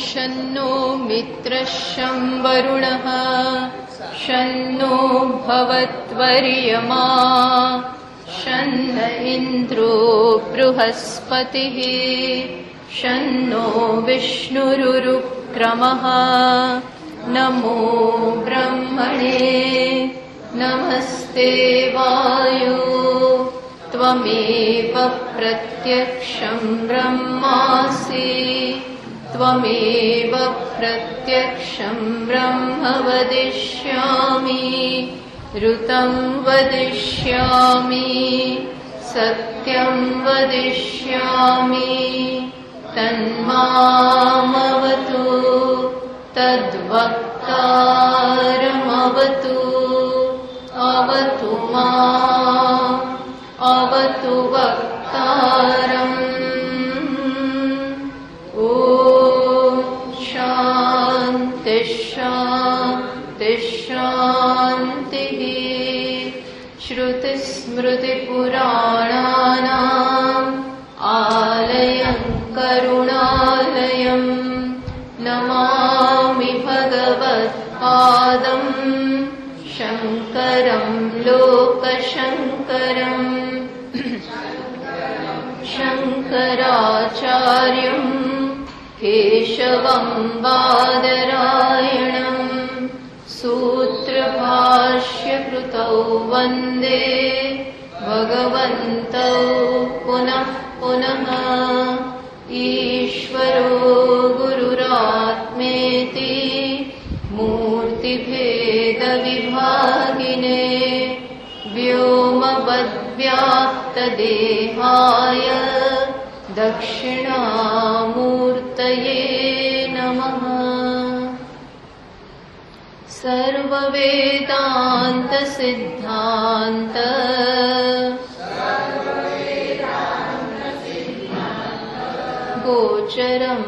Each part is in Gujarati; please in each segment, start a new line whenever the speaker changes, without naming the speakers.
शन्नो मित्रः शं वरुणः शन्नो भवत्वर्यमा शन्न इन्द्रो बृहस्पतिः शन्नो विष्णुरुक्रमः नमो ब्रह्मणे नमस्ते वायो त्वमेव प्रत्यक्षं ब्रह्मासि त्वमेव प्रत्यक्षं ब्रह्म वदिष्यामि ऋतं वदिष्यामि सत्यं वदिष्यामि तन्मामवतु तद्वक्तारमवतु अवतु माम् अवतु वक्तारम् ॐ शान्ति शान्ति शान्तिः श्रुतिस्मृतिपुराणानाम् आलयं करुणालयम् नमामि भगवत्पादम् शङ्करं लोकशङ्करम् शङ्कराचार्यं केशवं बादरायणं सूत्रभाष्यकृतौ वन्दे भगवन्तौ पुनः पुनः ईश्वरो गुरुरात्मेति मूर्तिभेदविभागिने व्योमवद्व्याप्तदेहाय दक्षिणामूर्तये नमः। सर्ववेदान्तसिद्धान्त गोचरं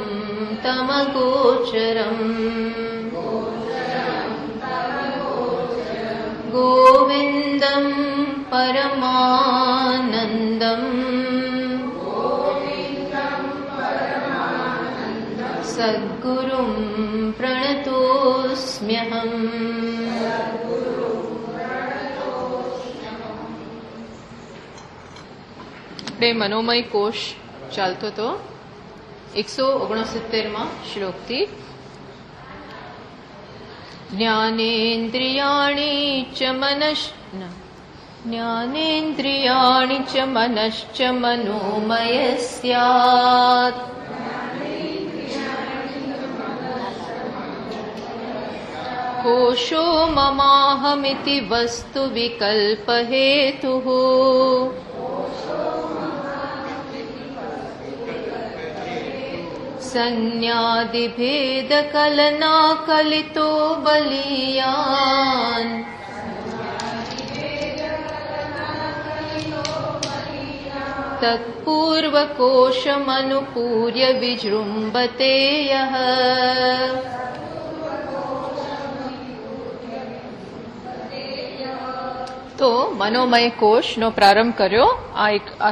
तमगोचरम् गोविन्दं परमानन्दम् सद्गुरुं प्रणतोऽस्म्यहम्। આપણે મનોમય કોષ ચાલતો તો 169માં શ્લોકથી જ્ઞાનેન્દ્રિયાણિ ચ મનશ્ચ મનોમય સ્યાत् कोशो ममाहमिति वस्तु विकल्पहेतुः संज्ञादिभेदकलनाकलितो बलीयान् तत्पूर्वकोशमनुपूर्य विजृम्भते यः तो मनोमय कोश नो प्रारंभ कर्यो आ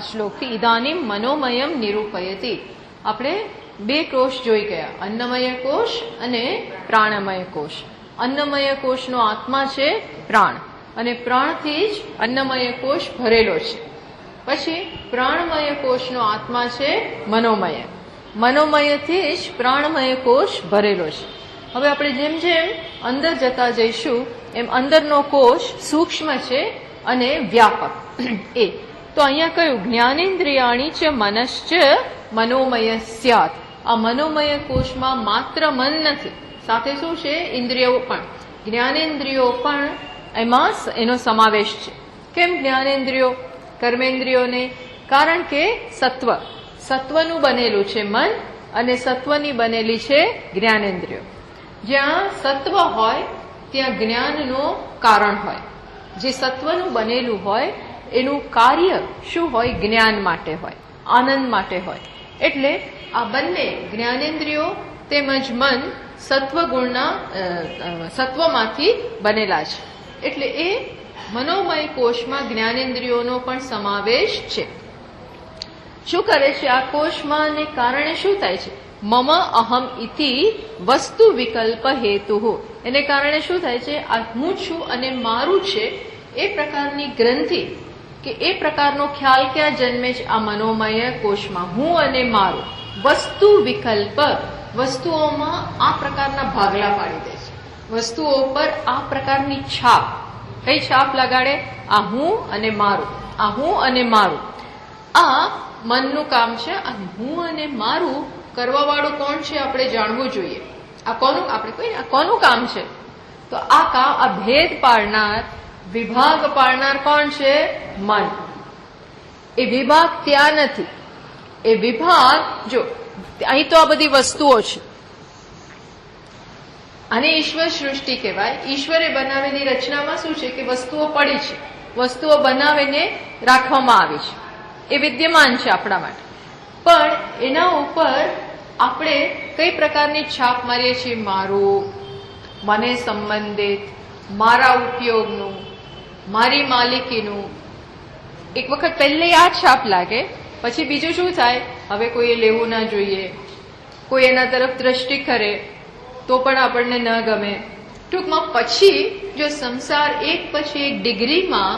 श्लोक थी इदानीम मनोमयम निरूपयति। આપણે બે કોષ જોઈ ગયા, અન્નમય કોષ અને પ્રાણમય કોષ. અન્નમય કોષનો આત્મા છે પ્રાણ અને પ્રાણથી જ અન્નમય કોષ ભરેલો છે. પછી પ્રાણમય કોષનો આત્મા છે મનોમય, મનોમયથી જ પ્રાણમય કોષ ભરેલો છે. હવે આપણે જેમ જેમ અંદર જતા જઈશું એમ અંદરનો કોષ સૂક્ષ્મ છે અને વ્યાપક એ. તો અહીંયા કયું જ્ઞાનેન્દ્રિયાણી ચ મનશ્ચ મનોમય સ્યાत्. આ મનોમય કોષમાં માત્ર મન નથી, સાથે શું છે? ઇન્દ્રિયો પણ, જ્ઞાનેન્દ્રિયો પણ એમાં એનો સમાવેશ છે. કેમ જ્ઞાનેન્દ્રિયો, કર્મેન્દ્રિયોને? કારણ કે સત્વનું બનેલું છે મન અને સત્વની બનેલી છે જ્ઞાનેન્દ્રિયો. જ્યાં સત્વ હોય ત્યાં જ્ઞાનનો કારણ હોય. જે સત્વનું બનેલું હોય એનું કાર્ય શું હોય? જ્ઞાન માટે હોય, આનંદ માટે હોય. એટલે આ બંને જ્ઞાનેન્દ્રિયો તેમજ મન સત્વમાંથી બનેલા છે. એટલે એ મનોમય કોષમાં જ્ઞાનેન્દ્રિયોનો પણ સમાવેશ છે. શું કરે છે આ કોષમાં અને કારણે શું થાય છે? મમ અહમ ઇતિ વસ્તુ વિકલ્પ હેતુ. એને કારણે શું થાય છે, આ હું છું અને મારું છે એ પ્રકારની ગ્રંથિ કે એ પ્રકારનો ખ્યાલ ક્યાં જન્મે છે, આ મનોમય કોષમાં. હું અને મારું વસ્તુ વિકલ્પ, વસ્તુઓમાં આ પ્રકારના ભાગલા પાડી દે છે, વસ્તુઓ પર આ પ્રકારની છાપ. કઈ છાપ લગાડે? આ હું અને મારું, આ હું અને મારું. આ મનનું કામ છે. અને હું અને મારું કરવા વાળું કોણ છે આપણે જાણવું જોઈએ. આ કોનું, આપણે કોઈ આ કોનું કામ છે? તો આ કામ, આ ભેદ પાડનાર, વિભાગ પાડનાર કોણ છે? મન. એ વિભાગ ત્યાં નથી. એ વિભાગ, જો અહીં તો આ બધી વસ્તુઓ છે, આને ઈશ્વર સૃષ્ટિ કહેવાય. ઈશ્વરે બનાવેલી રચનામાં શું છે કે વસ્તુઓ પડી છે, વસ્તુઓ બનાવીને રાખવામાં આવી છે, એ વિદ્યમાન છે આપણા માટે. પણ એના ઉપર આપણે કઈ પ્રકારની છાપ મારીએ છીએ? મારું, મને સંબંધિત, મારા ઉપયોગનું, મારી માલિકીનું. એક વખત પહેલે આ છાપ લાગે, પછી બીજું શું થાય? હવે કોઈએ લેવું ના જોઈએ, કોઈ એના તરફ દ્રષ્ટિ કરે તો પણ આપણને ન ગમે. ટૂંકમાં પછી જો સંસાર એક પછી એક ડિગ્રીમાં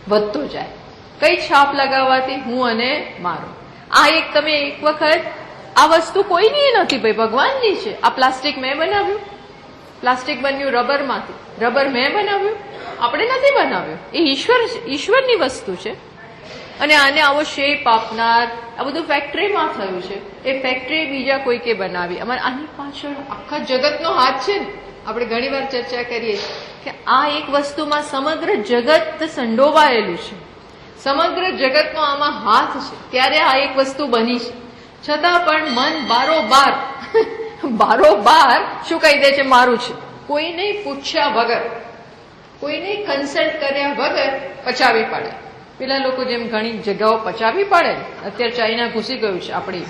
વધતો જાય. કઈ છાપ લગાવવાથી? હું અને મારું. આ એક તમે એક વખત, આ વસ્તુ કોઈની નથી ભાઈ, ભગવાનની છે. આ પ્લાસ્ટિક મેં બનાવ્યું, પ્લાસ્ટિક બન્યું રબરમાંથી, રબર મેં બનાવ્યું, આપણે નથી બનાવ્યું. એ ઈશ્વરની વસ્તુ છે. અને આને આવો શેપ આપનાર, આ બધું ફેક્ટરીમાં થયું છે. એ ફેક્ટરી બીજા કોઈકે બનાવી. અમારે આની પાછળ આખા જગતનો હાથ છે ને. આપણે ઘણી વાર ચર્ચા કરીએ કે આ એક વસ્તુમાં સમગ્ર જગત સંડોવાયેલું છે, સમગ્ર જગતનો આમાં હાથ છે, ત્યારે આ એક વસ્તુ બની છે. છતાં પણ મન બારોબાર શું કહી દે છે? મારું છે. કોઈને પૂછ્યા વગર, કોઈને કન્સલ્ટ કર્યા વગર પચાવી પાડે. પેલા લોકો જેમ ઘણી જગ્યાઓ પચાવી પાડે. અત્યારે ચાઇના ઘૂસી ગયું છે આપણી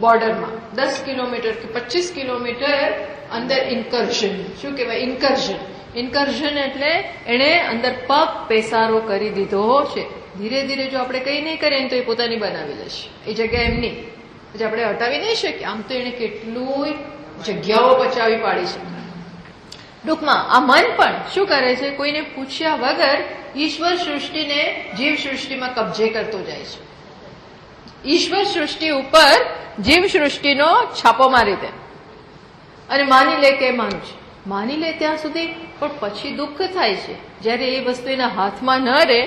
બોર્ડરમાં. 10 કિલોમીટર કે 25 કિલોમીટર અંદર ઇન્કર્ઝન. શું કહેવાય? ઇન્કર્ઝન. ઇન્કર્ઝન એટલે એને અંદર પગ પેસારો કરી દીધો છે. ધીરે ધીરે જો આપણે કઈ નહીં કરીએ તો એ પોતાની બનાવી લેશે એ જગ્યા એમની. પછી આપણે હટાવી નહીં શકીએ. આમ તો એને કેટલું જગ્યાઓ પચાવી પાડી છે. ટૂંકમાં આ મન પણ શું કરે છે? કોઈને પૂછ્યા વગર ઈશ્વર સૃષ્ટિને જીવ સૃષ્ટિમાં કબજે કરતો જાય છે. ઈશ્વર સૃષ્ટિ ઉપર જીવ સૃષ્ટિનો છાપો મારી દે અને માની લે કે માનું છે. માની લે ત્યાં સુધી, પણ પછી દુઃખ થાય છે જયારે એ વસ્તુ એના હાથમાં ન રહે,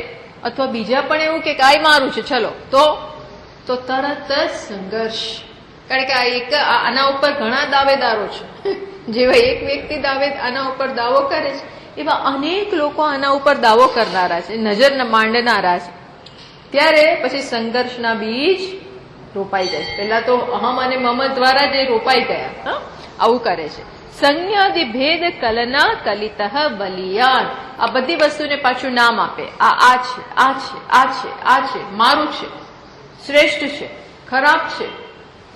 અથવા બીજા પણ એવું કે કાંઈ મારું છે ચલો, તો તરત જ સંઘર્ષ. કારણ કે આ એક, આના ઉપર ઘણા દાવેદારો છે. જેવા એક વ્યક્તિ આના ઉપર દાવો કરે છે, એવા અનેક લોકો આના ઉપર દાવો કરનારા છે, નજર માંડનારા છે. ત્યારે પછી સંઘર્ષના બીજ રોપાઈ જાય છે. પેલા તો અહમ અને મમ દ્વારા જે રોપાઈ ગયા. આવું કરે છે. સંજ્ઞાદિ ભેદ કલના કલિતઃ બલિયાન. આ બધી વસ્તુને પાછું નામ આપે. આ છે, આ છે, આ છે, આ છે, મારું છે, શ્રેષ્ઠ છે, ખરાબ છે,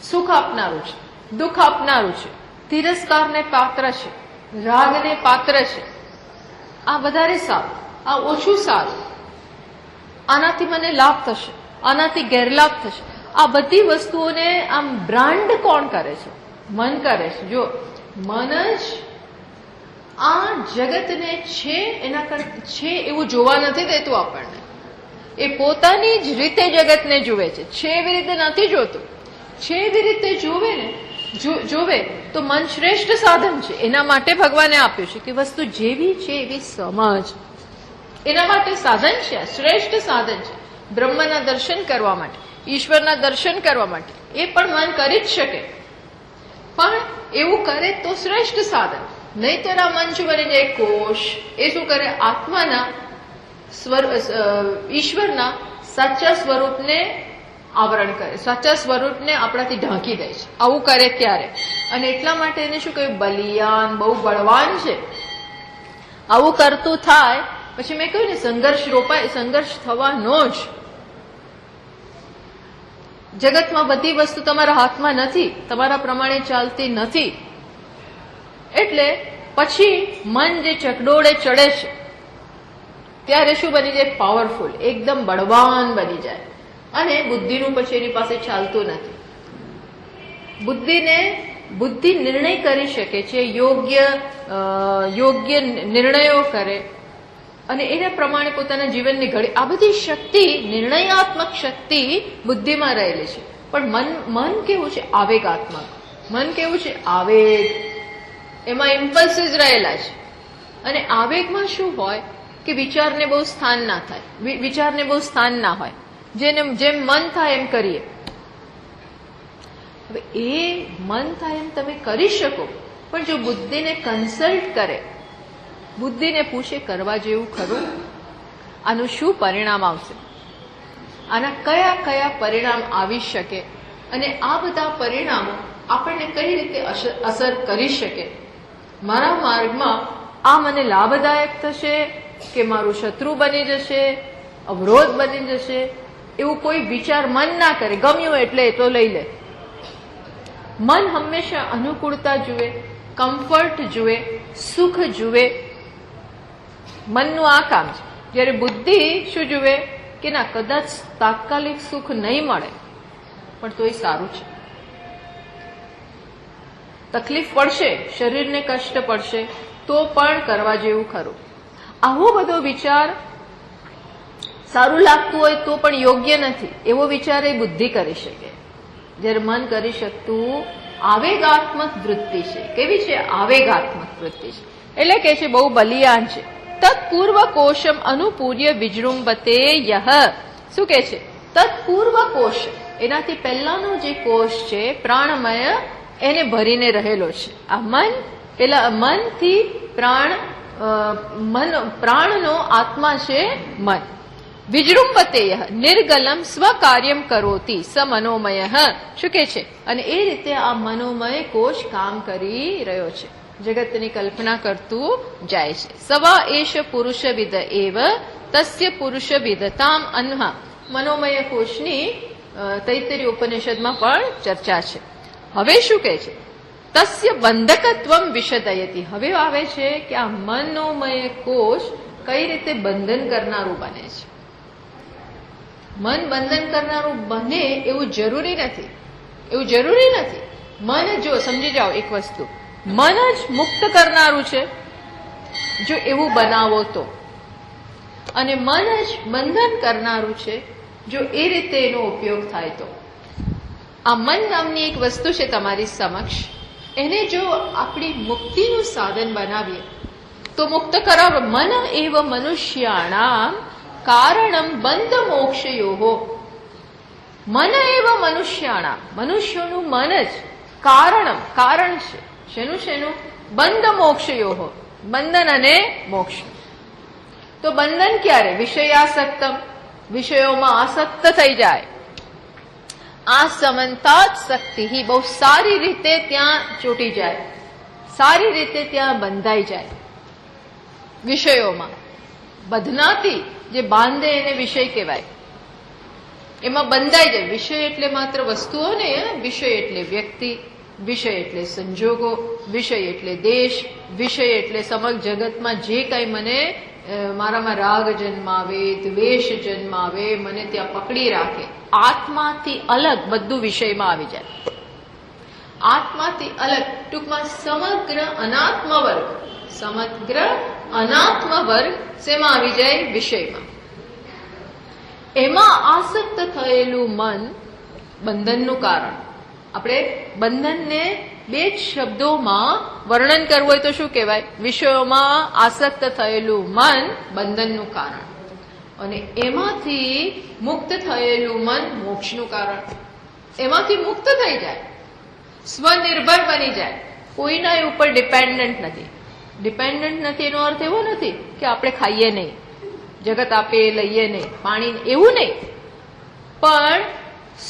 સુખ આપનારું છે, દુઃખ આપનારું છે, તિરસ્કારને પાત્ર છે, રાગને પાત્ર છે, આ વધારે સારું, આ ઓછું સારું, આનાથી મને લાભ થશે, આનાથી ગેરલાભ થશે. આ બધી વસ્તુઓને આમ બ્રાન્ડ કોણ કરે છે? મન કરે છે. જો મન જ આ જગતને છે એના કરતા છે એવું જોવા નથી દેતું આપણને. એ પોતાની જ રીતે જગતને જુએ છે એવી રીતે નથી જોતું. છે એવી રીતે જોવે તો મન શ્રેષ્ઠ સાધન છે. એના માટે ભગવાને આપ્યું છે કે વસ્તુ જેવી છે એવી સમજ. એના માટે સાધન છે, શ્રેષ્ઠ સાધન છે. બ્રહ્મના દર્શન કરવા માટે, ઈશ્વરના દર્શન કરવા માટે એ પણ મન કરી જ શકે. પણ એવું કરે તો શ્રેષ્ઠ સાધન. નહીતર આ મન શું બની જાય? કોષ. એ શું કરે? આત્માના ઈશ્વરના સાચા સ્વરૂપને આવરણ કરે, સાચા સ્વરૂપને આપણાથી ઢાંકી દે છે. આવું કરે ત્યારે. અને એટલા માટે એને શું કહ્યું? બલિયાન, બહુ બળવાન છે. આવું કરતું થાય પછી મેં કહ્યું ને સંઘર્ષ રોપાય, સંઘર્ષ થવાનો જ. જગતમાં બધી વસ્તુ તમારા હાથમાં નથી, તમારા પ્રમાણે ચાલતી નથી. એટલે પછી મન જે ચકડોળે ચડે છે ત્યારે શું બની જાય? પાવરફુલ, એકદમ બળવાન બની જાય. અને બુદ્ધિનું પછી એની પાસે ચાલતું નથી. બુદ્ધિ નિર્ણય કરી શકે છે, યોગ્ય નિર્ણયો કરે અને એના પ્રમાણે પોતાના જીવનની ઘડી, આ બધી શક્તિ, નિર્ણયાત્મક શક્તિ બુદ્ધિમાં રહેલી છે. પણ મન કેવું છે? આવેગાત્મક. મન કેવું છે? આવેગ. એમાં ઇમ્પલ્સીસ રહેલા છે. અને આવેગમાં શું હોય કે વિચારને બહુ સ્થાન ના થાય, વિચારને બહુ સ્થાન ના હોય, જેમ મન થાય એમ કરીએ. હવે એ મન થાય એમ તમે કરી શકો, પણ જો બુદ્ધિને કન્સલ્ટ કરે, બુદ્ધિને પૂછે કરવા જેવું ખરું, આનું શું પરિણામ આવશે, આના કયા કયા પરિણામ આવી શકે અને આ બધા પરિણામો આપણને કઈ રીતે અસર કરી શકે, મારા માર્ગમાં આ મને લાભદાયક થશે કે મારું શત્રુ બની જશે, અવરોધ બની જશે, એવું કોઈ વિચાર મન ના કરે. ગમ્યું એટલે એ તો લઈ લે. મન હંમેશા અનુકૂળતા જુએ, કમ્ફર્ટ જુએ, સુખ જુએ. મનનું આ કામ છે. જ્યારે બુદ્ધિ શું જુએ કે ના, કદાચ તાત્કાલિક સુખ નહીં મળે પણ તોય સારું છે, તકલીફ પડશે, શરીરને કષ્ટ પડશે તો પણ કરવા જેવું ખરું. આવો બધો વિચાર સારું લાગતું હોય તો પણ યોગ્ય નથી, એવો વિચાર એ બુદ્ધિ કરી શકે. જ્યારે મન કરી શકતું આવેગાત્મક વૃત્તિ છે. કેવી છે? આવેગાત્મક વૃત્તિ છે. એટલે કે છે બહુ બલિયાન છે. તત્પૂર્વ કોશમ અનુપૂર્ય વિજૃંભતે યહ. શું કે છે? તત્પૂર્વ કોશ, એનાથી પહેલાનો જે કોષ છે પ્રાણમય, એને ભરીને રહેલો છે. આ મન, પેલા મનથી પ્રાણનો આત્મા છે મન. વિજૃંભતે નિર્ગલમ સ્વકાર્યમ કરોતી સ મનોમય. શું કે છે? અને એ રીતે આ મનોમય કોષ કામ કરી રહ્યો છે, જગતની કલ્પના કરતું જાય છે. સવા એશ પુરુષવિદ એવ તસ્ય પુરુષવિદતામ અન્હા. મનોમય કોષની તૈત્તરીય ઉપનિષદમાં પણ ચર્ચા છે. હવે શું કહે છે? તસ્ય બંધકત્વમ વિશદયતિ. હવે આવે છે કે આ મનોમય કોષ કઈ રીતે બંધન કરનારું બને છે. મન બંધન કરનારું બને એવું જરૂરી નથી, એવું જરૂરી નથી. મન, જો સમજી જાઓ એક વસ્તુ, મન જ મુક્ત કરનારું છે જો એવું બનાવો તો, અને મન જ બંધન કરનારું છે જો એ રીતે એનો ઉપયોગ થાય તો. આ મન નામની એક વસ્તુ છે તમારી સમક્ષ, એને જો આપણી મુક્તિનું સાધન બનાવીએ તો મુક્ત કરાવો. મન એવ મનુષ્યાણામ કારણમ બંધ મોક્ષયોહો. મન એવ મનુષ્યાણામ, મનુષ્યોનું મન જ કારણ છે. શેનું? બંધ મોક્ષયોહો, બંધન અને મોક્ષ. તો બંધન ક્યારે? વિષયાસક્તમ, વિષયોમાં આસક્ત થઈ જાય. આ સમંતાત શક્તિ, બહુ સારી રીતે ત્યાં ચોટી જાય, સારી રીતે ત્યાં બંધાઈ જાય વિષયોમાં. બધનાથી જે બાંધે એને વિષય કહેવાય, એમાં બંધાઈ જાય. વિષય એટલે માત્ર વસ્તુઓ નહીં, વિષય એટલે વ્યક્તિ, વિષય એટલે સંજોગો, વિષય એટલે દેશ, વિષય એટલે સમગ્ર જગતમાં જે કઈ મને મારામાં રાગ જન્માવે, દ્વેષ જન્માવે, મને ત્યાં પકડી રાખે, આત્માથી અલગ બધું વિષયમાં આવી જાય. આત્માથી અલગ, ટૂંકમાં સમગ્ર અનાત્મ વર્ગ શેમાં આવી જાય? વિષયમાં. એમાં આસક્ત થયેલું મન બંધનનું કારણ. આપણે બંધનને બે જ શબ્દોમાં વર્ણન કરવું હોય તો શું કહેવાય? વિષયોમાં આસક્ત થયેલું મન બંધનનું કારણ, અને એમાંથી મુક્ત થયેલું મન મોક્ષનું કારણ. એમાંથી મુક્ત થઈ જાય, સ્વનિર્ભર બની જાય, કોઈના ઉપર ડિપેન્ડન્ટ નથી. ડિપેન્ડન્ટ નથી એનો અર્થ એવો નથી કે આપણે ખાઈએ નહીં, જગત આપે લઈએ નહીં, પાણી, એવું નહીં. પણ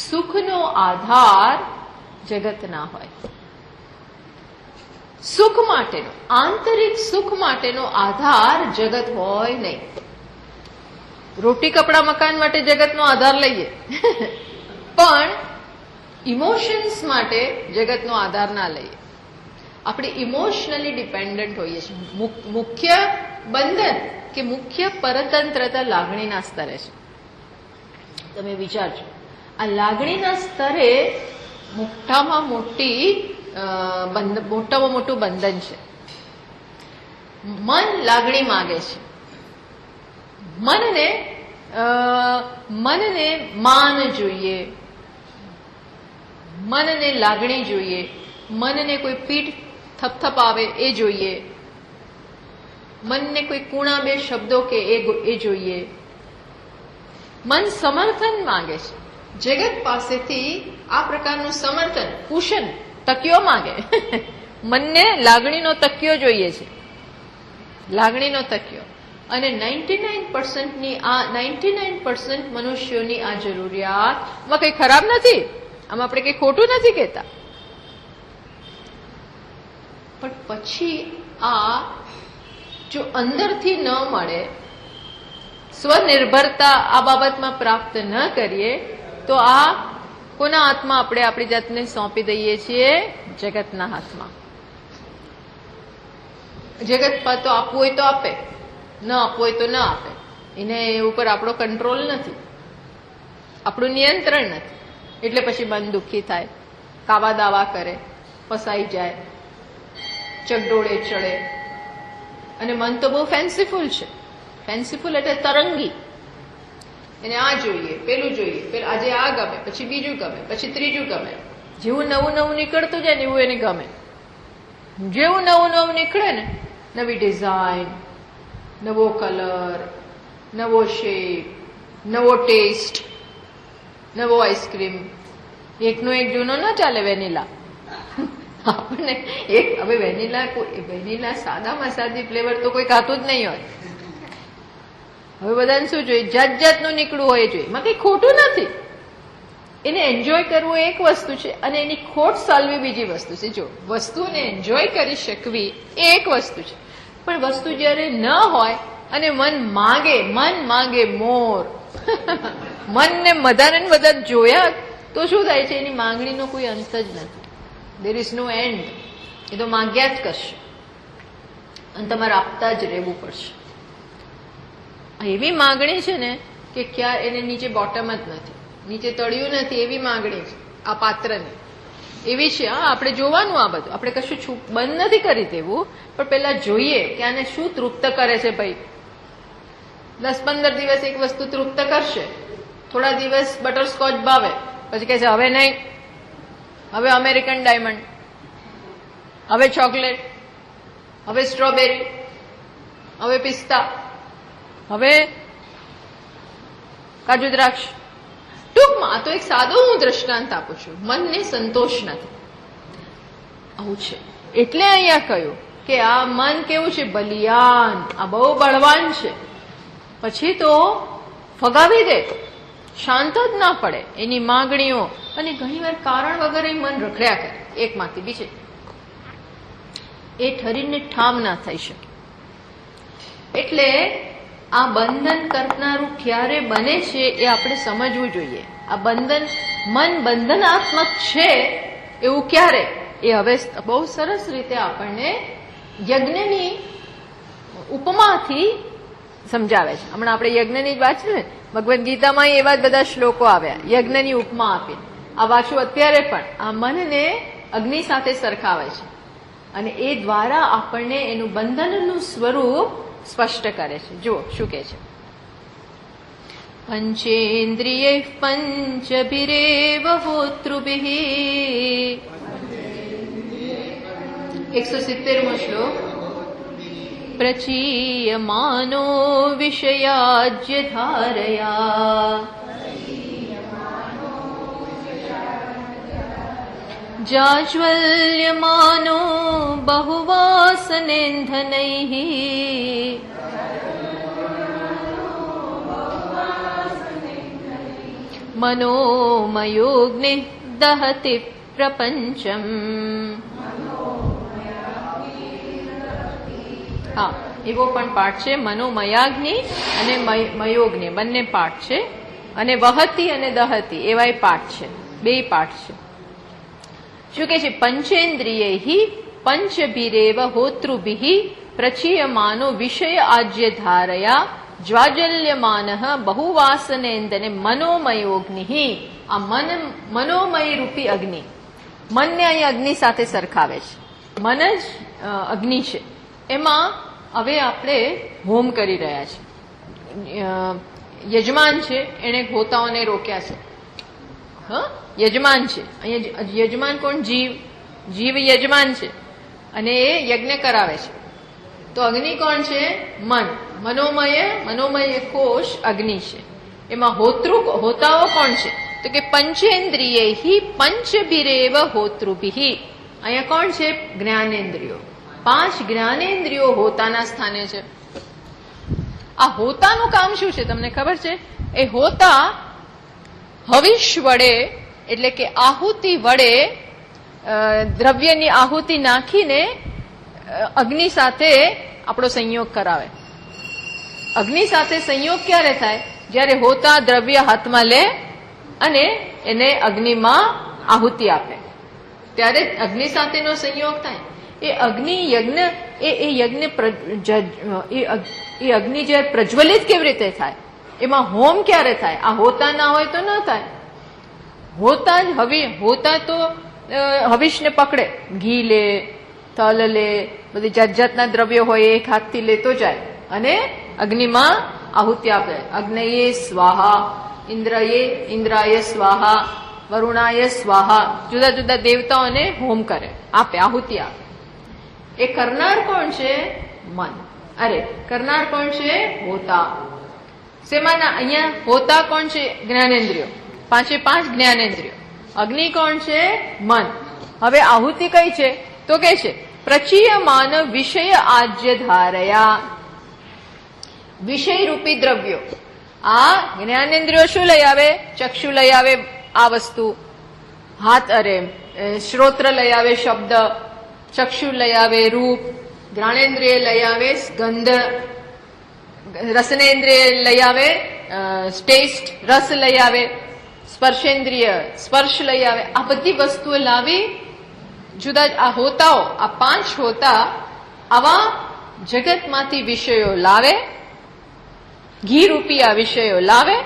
સુખનો આધાર જગત ના હોય. સુખ માટેનો, આંતરિક સુખ માટેનો આધાર જગત હોય નહીં. રોટી કપડા મકાન માટે જગતનો આધાર લઈએ પણ ઇમોશન્સ માટે જગતનો આધાર ના લઈએ. આપણે ઇમોશનલી ડિપેન્ડન્ટ હોઈએ છીએ. મુખ્ય બંધન કે મુખ્ય પરતંત્રતા લાગણીના સ્તરે છે. તમે વિચારજો, આ લાગણીના સ્તરે મોટામાં મોટું બંધન છે. મન લાગણી માંગે છે. મનને માન જોઈએ, મનને લાગણી જોઈએ, મનને કોઈ પીઠ થપથપાવે એ જોઈએ, મનને કોઈ કુણા બે શબ્દો કે એ જોઈએ. મન સમર્થન માંગે છે. જગત પાસેથી આ પ્રકારનું સમર્થન, કુશન, તકિયો માંગે. મનને લાગણીનો તકિયો જોઈએ છે, લાગણીનો તકિયો. અને 99% મનુષ્યોની આ જરૂરિયાતમાં કઈ ખરાબ નથી, આમાં આપણે કઈ ખોટું નથી કહેતા. પણ પછી આ જો અંદરથી ન મળે, સ્વનિર્ભરતા આ બાબતમાં પ્રાપ્ત ન કરીએ, તો આ કોના હાથમાં આપણે આપણી જાતને સોંપી દઈએ છીએ? જગતના હાથમાં. જગત પર તો આપવું હોય તો આપે, ન આપવું હોય તો ન આપે. એને ઉપર આપણો કંટ્રોલ નથી, આપણું નિયંત્રણ નથી. એટલે પછી મન દુઃખી થાય, કાવા દાવા કરે, ફસાઈ જાય, ચગડોળે ચડે. અને મન તો બહુ ફેન્સીફુલ છે. ફેન્સીફુલ એટલે તરંગી. એને આ જોઈએ, પેલું જોઈએ, આજે આ ગમે, પછી બીજું ગમે, પછી ત્રીજું ગમે. જેવું નવું નીકળતું જાય ને એવું એને ગમે. જેવું નવું નીકળે ને, નવી ડિઝાઇન, નવો કલર, નવો શેપ, નવો ટેસ્ટ, નવો આઈસ્ક્રીમ. એકનો એક જૂનો ના ચાલે. વેનીલા આપણને હવે વેનીલા સાદામાં સાદી ફ્લેવર તો કોઈ ખાતું જ નહીં હોય. હવે બધાને શું જોઈએ? જાતનું નીકળવું હોય જોઈએ. એમાં કઈ ખોટું નથી. એને એન્જોય કરવું એક વસ્તુ છે, અને એની ખોટ સાલવી બીજી વસ્તુ છે. જો વસ્તુને એન્જોય કરી શકવી એ એક વસ્તુ છે, પણ વસ્તુ જયારે ન હોય અને મન માંગે મોર. મનને બધા જોયા તો શું થાય છે? એની માંગણીનો કોઈ અંત જ નથી. There is no and. એ તો માંગ્યા જ કરશે, અને તમારે આપતા જ રહેવું પડશે. એવી માંગણી છે ને કે ક્યાં એને નીચે બોટમ જ નથી, નીચે તળિયું નથી. એવી માંગણી છે આ પાત્રની. એવી છે. આપણે જોવાનું આ બધું. આપણે કશું બંધ નથી કરી દેવું, પણ પેલા જોઈએ કે આને શું તૃપ્ત કરે છે. ભાઈ 10-15 દિવસ એક વસ્તુ તૃપ્ત કરશે, થોડા દિવસ બટરસ્કોચ ભાવે, પછી કહે છે હવે નહીં, હવે અમેરિકન ડાયમંડ, હવે ચોકલેટ, હવે સ્ટ્રોબેરી, હવે પિસ્તા, હવે કાજુ દ્રાક્ષ. ટૂંકમાં આ તો એક સાદો હું દ્રષ્ટાંત આપું છું. મનને સંતોષ નથી, આવું છે. એટલે અહીંયા કહ્યું કે આ મન કેવું છે? બલિયાન. આ બહુ બળવાન છે. પછી તો ફગાવી દે, શાંત જ ના પડે. એની માંગણીઓ, અને ઘણીવાર કારણ વગર એ મન રખડ્યા કરે એકમાંથી બીજે. એ ઠરીને ઠામ ના થઈ શકે. એટલે આ બંધન કરનારું ક્યારે બને છે એ આપણે સમજવું જોઈએ. આ મન બંધનાત્મક છે એવું ક્યારે? એ હવે બહુ સરસ રીતે આપણને યજ્ઞની ઉપમાથી સમજાવે છે. હમણાં આપણે યજ્ઞની જ વાત છે ને, ભગવદ્ ગીતામાં એવા જ બધા શ્લોકો આવ્યા યજ્ઞની ઉપમા આપીને. આ વાંચું અત્યારે પણ આ મનને અગ્નિ સાથે સરખાવે છે, અને એ દ્વારા આપણને એનું બંધનનું સ્વરૂપ સ્પષ્ટ કરે છે. જુઓ શું કે છે. પંચેન્દ્રિય પંચભિરેવ હોતૃભિઃ. 170મો શ્લોક. પ્રચીયમાનો વિષયાજ્ય ધારયા જાજ્વલ્યમાનો બહુવાસનેન્ધનૈઃ મનોમયોગ્નિ દહતિ પ્રપંચમ. હા, એવો પણ પાઠ છે. મનોમયાગ્નિ અને મયોગ્નિ બંને પાઠ છે, અને વહતી અને દહતી એવાય પાઠ છે. બે પાઠ છે. શું કે છે? પંચેન્દ્રિયૈ પંચભિરેવ હોતૃભિઃ પ્રચીયમાનો વિષય આજ્ય ધારયા જ્વાજલ્યમાન બહુવાસનેન્દને મનોમયોગ્નિ. આ મનોમય રૂપી અગ્નિ, મનને અહીં અગ્નિ સાથે સરખાવે છે. મન જ અગ્નિ છે. એમાં હવે આપણે હોમ કરી રહ્યા છીએ. યજમાન છે એને હોતાઓને રોક્યા છે. યજમાન છે અહીંયા. યજમાન કોણ? જીવ યજમાન છે અને એ યજ્ઞ કરાવે છે. તો અગ્નિ કોણ છે? મન. મનોમય કોષ અગ્નિ છે. એમાં હોતાઓ કોણ છે? તો કે પંચેન્દ્રિય પંચભિરેવ હોતૃભિ. અહીંયા કોણ છે? જ્ઞાનેન્દ્રિયો. 5 જ્ઞાનેન્દ્રિયો હોતાના સ્થાને છે. આ હોતાનું કામ શું છે તમને ખબર છે? એ હોતા હવિષ વડે એટલે કે આહુતિ વડે દ્રવ્યની આહુતિ નાખીને અગ્નિ સાથે આપણો સંયોગ કરાવે. અગ્નિ સાથે સંયોગ ક્યારે થાય? જ્યારે હોતા દ્રવ્ય હાથમાં લે અને એને અગ્નિમાં આહુતિ આપે ત્યારે અગ્નિ સાથેનો સંયોગ થાય. એ અગ્નિ યજ્ઞ એ અગ્નિ જે પ્રજ્વલિત કેવી રીતે થાય? એમાં હોમ ક્યારે થાય? આ હોતા ના હોય તો ન થાય. હોતા તો હવિષને પકડે, ઘી લે, તલ લે, બધી જાત જાતના દ્રવ્યો હોય એક હાથથી લેતો જાય અને અગ્નિમાં આહુતિ આપે. અગ્નયે સ્વાહા, ઇન્દ્રાય સ્વાહા, વરુણાય સ્વાહા. જુદા જુદા દેવતાઓને હોમ કરે, આપે, આહુતિ આપે. એ કરનાર કોણ છે? મન. કરનાર કોણ છે? હોતા. શેમાના? અહીંયા હોતા કોણ છે? જ્ઞાનેન્દ્રિયો. 5 જ્ઞાનેન્દ્રિયો. અગ્નિ કોણ છે? મન. હવે આહુતિ કઈ છે? તો કે છે પ્રચીયમાન વિષય આજ્ય ધારયા. વિષય રૂપી દ્રવ્યો. આ જ્ઞાનેન્દ્રિયો શું લઈ આવે? ચક્ષુ લઈ આવે આ વસ્તુ, શ્રોત્ર લઈ આવે શબ્દ, ચક્ષુ લઈ આવે રૂપ, ઘ્રાણેન્દ્રિય લઈ આવે ગંધ, રસનેન્દ્રિય લઈ આવે ટેસ્ટ, રસ લઈ આવે, સ્પર્શેન્દ્રિય સ્પર્શ લઈ આવે. આ બધી વસ્તુઓ લાવી જુદા આ હોતાઓ, આ 5 હોતા આવા જગતમાંથી વિષયો લાવે, ઘી રૂપી આ વિષયો લાવે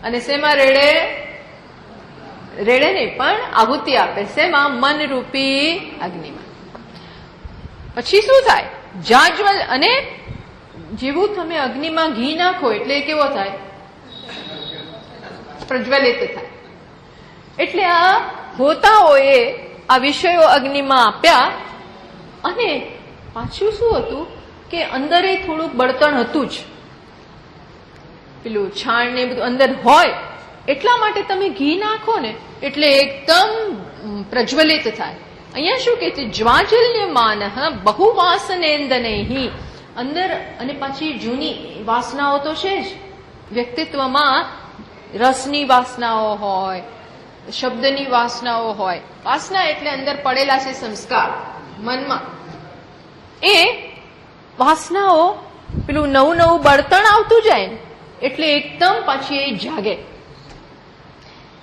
અને શેમાં રેડે નહીં પણ આહુતિ આપે. શેમાં? મન રૂપી અગ્નિમાં. પછી શું થાય? જાજ્વલ. અને જેવું તમે અગ્નિમાં ઘી નાખો એટલે કેવો થાય? પ્રજ્વલિત થાય. એટલે આ હોતાઓએ આ વિષયો અગ્નિમાં આપ્યા અને પાછું શું હતું કે અંદર એ થોડુંક બળતણ હતું જ, પેલું છાણ ને બધું અંદર હોય એટલા માટે તમે ઘી નાખો ને એટલે એકદમ પ્રજ્વલિત થાય. અહીંયા શું કે છે? જ્વાજલ્યમાન બહુવાસનેન્દનૈ. અંદર અને પાછી જૂની વાસનાઓ તો છે જ. વ્યક્તિત્વમાં રસની વાસનાઓ હોય, શબ્દની વાસનાઓ હોય. વાસના એટલે અંદર પડેલા છે સંસ્કાર મનમાં. એ વાસનાઓ પેલું નવું બળતણ આવતું જાય ને એટલે એકદમ પાછી એ જાગે.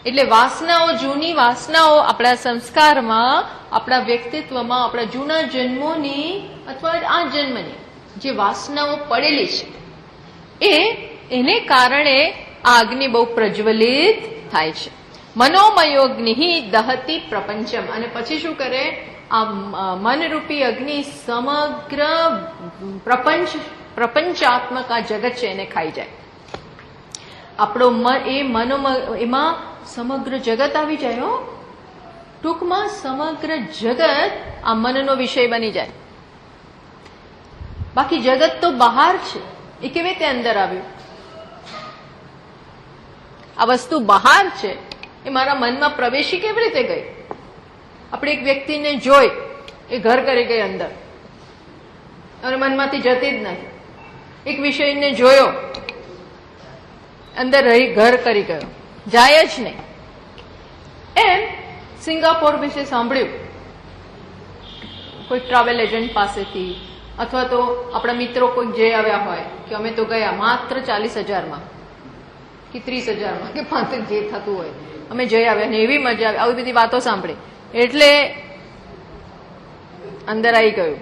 એટલે વાસનાઓ, જૂની વાસનાઓ આપણા સંસ્કારમાં, આપણા વ્યક્તિત્વમાં, આપણા જૂના જન્મોની અથવા આ જન્મની જે વાસનાઓ પડેલી છે એને કારણે આ અગ્નિ બહુ પ્રજ્વલિત થાય છે. મનોમયોગ્નિ દહતી પ્રપંચમ. અને પછી શું કરે? આ મનરૂપી અગ્નિ સમગ્ર પ્રપંચાત્મક આ જગત છે એને ખાઈ જાય. આપણો એમાં સમગ્ર જગત આવી જાય. ટૂંકમાં સમગ્ર જગત આ મનનો વિષય બની જાય. બાકી જગત તો બહાર છે, એ કેવી રીતે અંદર આવ્યું? આ વસ્તુ બહાર છે એ મારા મનમાં પ્રવેશી કેવી રીતે ગઈ? આપણે એક વ્યક્તિને જોઈ, એ ઘર કરી ગઈ અંદર અને મનમાંથી જતી જ નથી. એક વિષયને જોયો, અંદર રહી ઘર કરી ગયો, જાય જ નહીં. એમ સિંગાપોર વિશે સાંભળ્યું કોઈ ટ્રાવેલ એજન્ટ પાસેથી, અથવા તો આપણા મિત્રો કોઈ જઈ આવ્યા હોય કે અમે તો ગયા માત્ર 40,000 કે 30,000 કે 35 જે થતું હોય, અમે જઈ આવ્યા ને એવી મજા આવી. આવી બધી વાતો સાંભળી એટલે અંદર આવી ગયું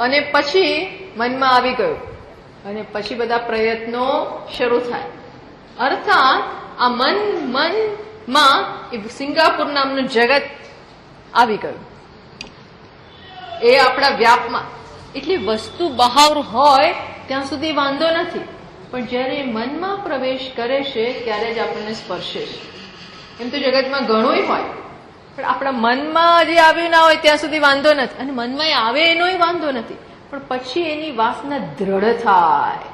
અને પછી મનમાં આવી ગયું અને પછી બધા પ્રયત્નો શરૂ થાય. અર્થાત આ મનમાં એ સિંગાપુર નામનું જગત આવી ગયું. એ આપણા વ્યાપમાં. એટલે વસ્તુ બહાર હોય ત્યાં સુધી વાંધો નથી, પણ જ્યારે મનમાં પ્રવેશ કરે છે ત્યારે જ આપણને સ્પર્શે છે. એમ તો જગતમાં ઘણું હોય, પણ આપણા મનમાં જે આવ્યું ના હોય ત્યાં સુધી વાંધો નથી, અને મનમાં આવે એનોય વાંધો નથી, પણ પછી એની વાસના દ્રઢ થાય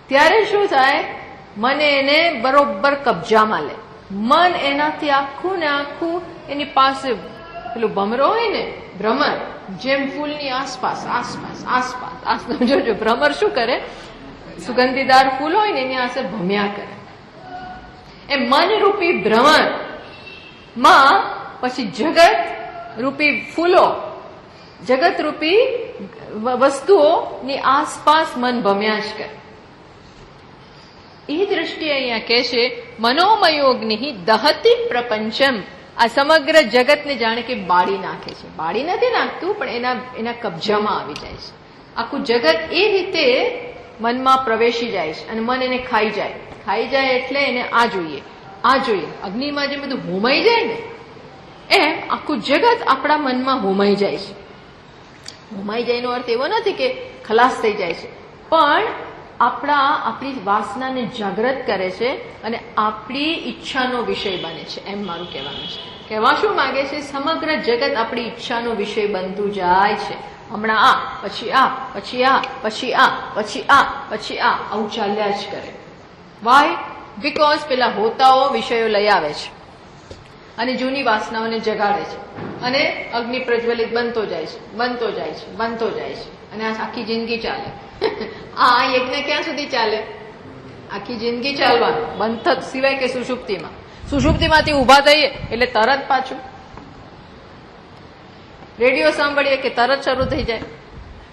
ત્યારે શું થાય? મન એને બરોબર કબજામાં લે. મન એનાથી આખું ને આખું એની પાસે પેલું ભમરો હોય ને, ભ્રમર, જેમ ફૂલની આસપાસ આસપાસ આસપાસ આસપાસ જોજો ભ્રમર શું કરે? સુગંધીદાર ફૂલ હોય ને એની આસે ભમ્યા કરે. એ મનરૂપી ભ્રમર માં પછી જગત રૂપી ફૂલો, જગત રૂપી વસ્તુઓની આસપાસ મન ભમ્યા જ કરે. એ દ્રષ્ટિએ અહીંયા કહે છે મનોમયોગ્નિ દહતી પ્રપંચમ. આ સમગ્ર જગતને જાણે કે બાળી નાખે છે. બાળી નથી નાખતું, પણ એના કબજામાં આવી જાય છે. આખું જગત એ રીતે મનમાં પ્રવેશી જાય છે અને મન એને ખાઈ જાય. ખાઈ જાય એટલે એને આ જોઈએ, આ જોઈએ. અગ્નિમાં જે બધું હોમાઈ જાય ને એમ આખું જગત આપણા મનમાં હોમાઈ જાય છે. હોમાઈ જાય એનો અર્થ એવો નથી કે ખલાસ થઈ જાય છે, પણ આપણી વાસનાને જાગૃત કરે છે અને આપણી ઈચ્છાનો વિષય બને છે, એમ મારું કહેવાનું છે. કહેવા શું માંગે છે? સમગ્ર જગત આપણી ઈચ્છાનો વિષય બનતું જાય છે. હમણાં આ, પછી આ, પછી આ, પછી આ, પછી આ, પછી આ, આવું ચાલ્યા જ કરે. વાય? બીકોઝ પેલા હોતાઓ વિષયો લઈ આવે છે અને જૂની વાસનાઓને જગાડે છે, અને અગ્નિ પ્રજ્વલિત બનતો જાય છે, બનતો જાય છે, બનતો જાય છે, અને આ આખી જિંદગી ચાલે. આ યજ્ઞ ક્યાં સુધી ચાલે? આખી જિંદગી ચાલવાનું, બંધ સિવાય કે સુષુપ્તિમાં. સુષુપ્તિમાંથી ઉભા થઈએ એટલે તરત પાછું રેડિયો સાંભળીએ કે તરત શરૂ થઈ જાય.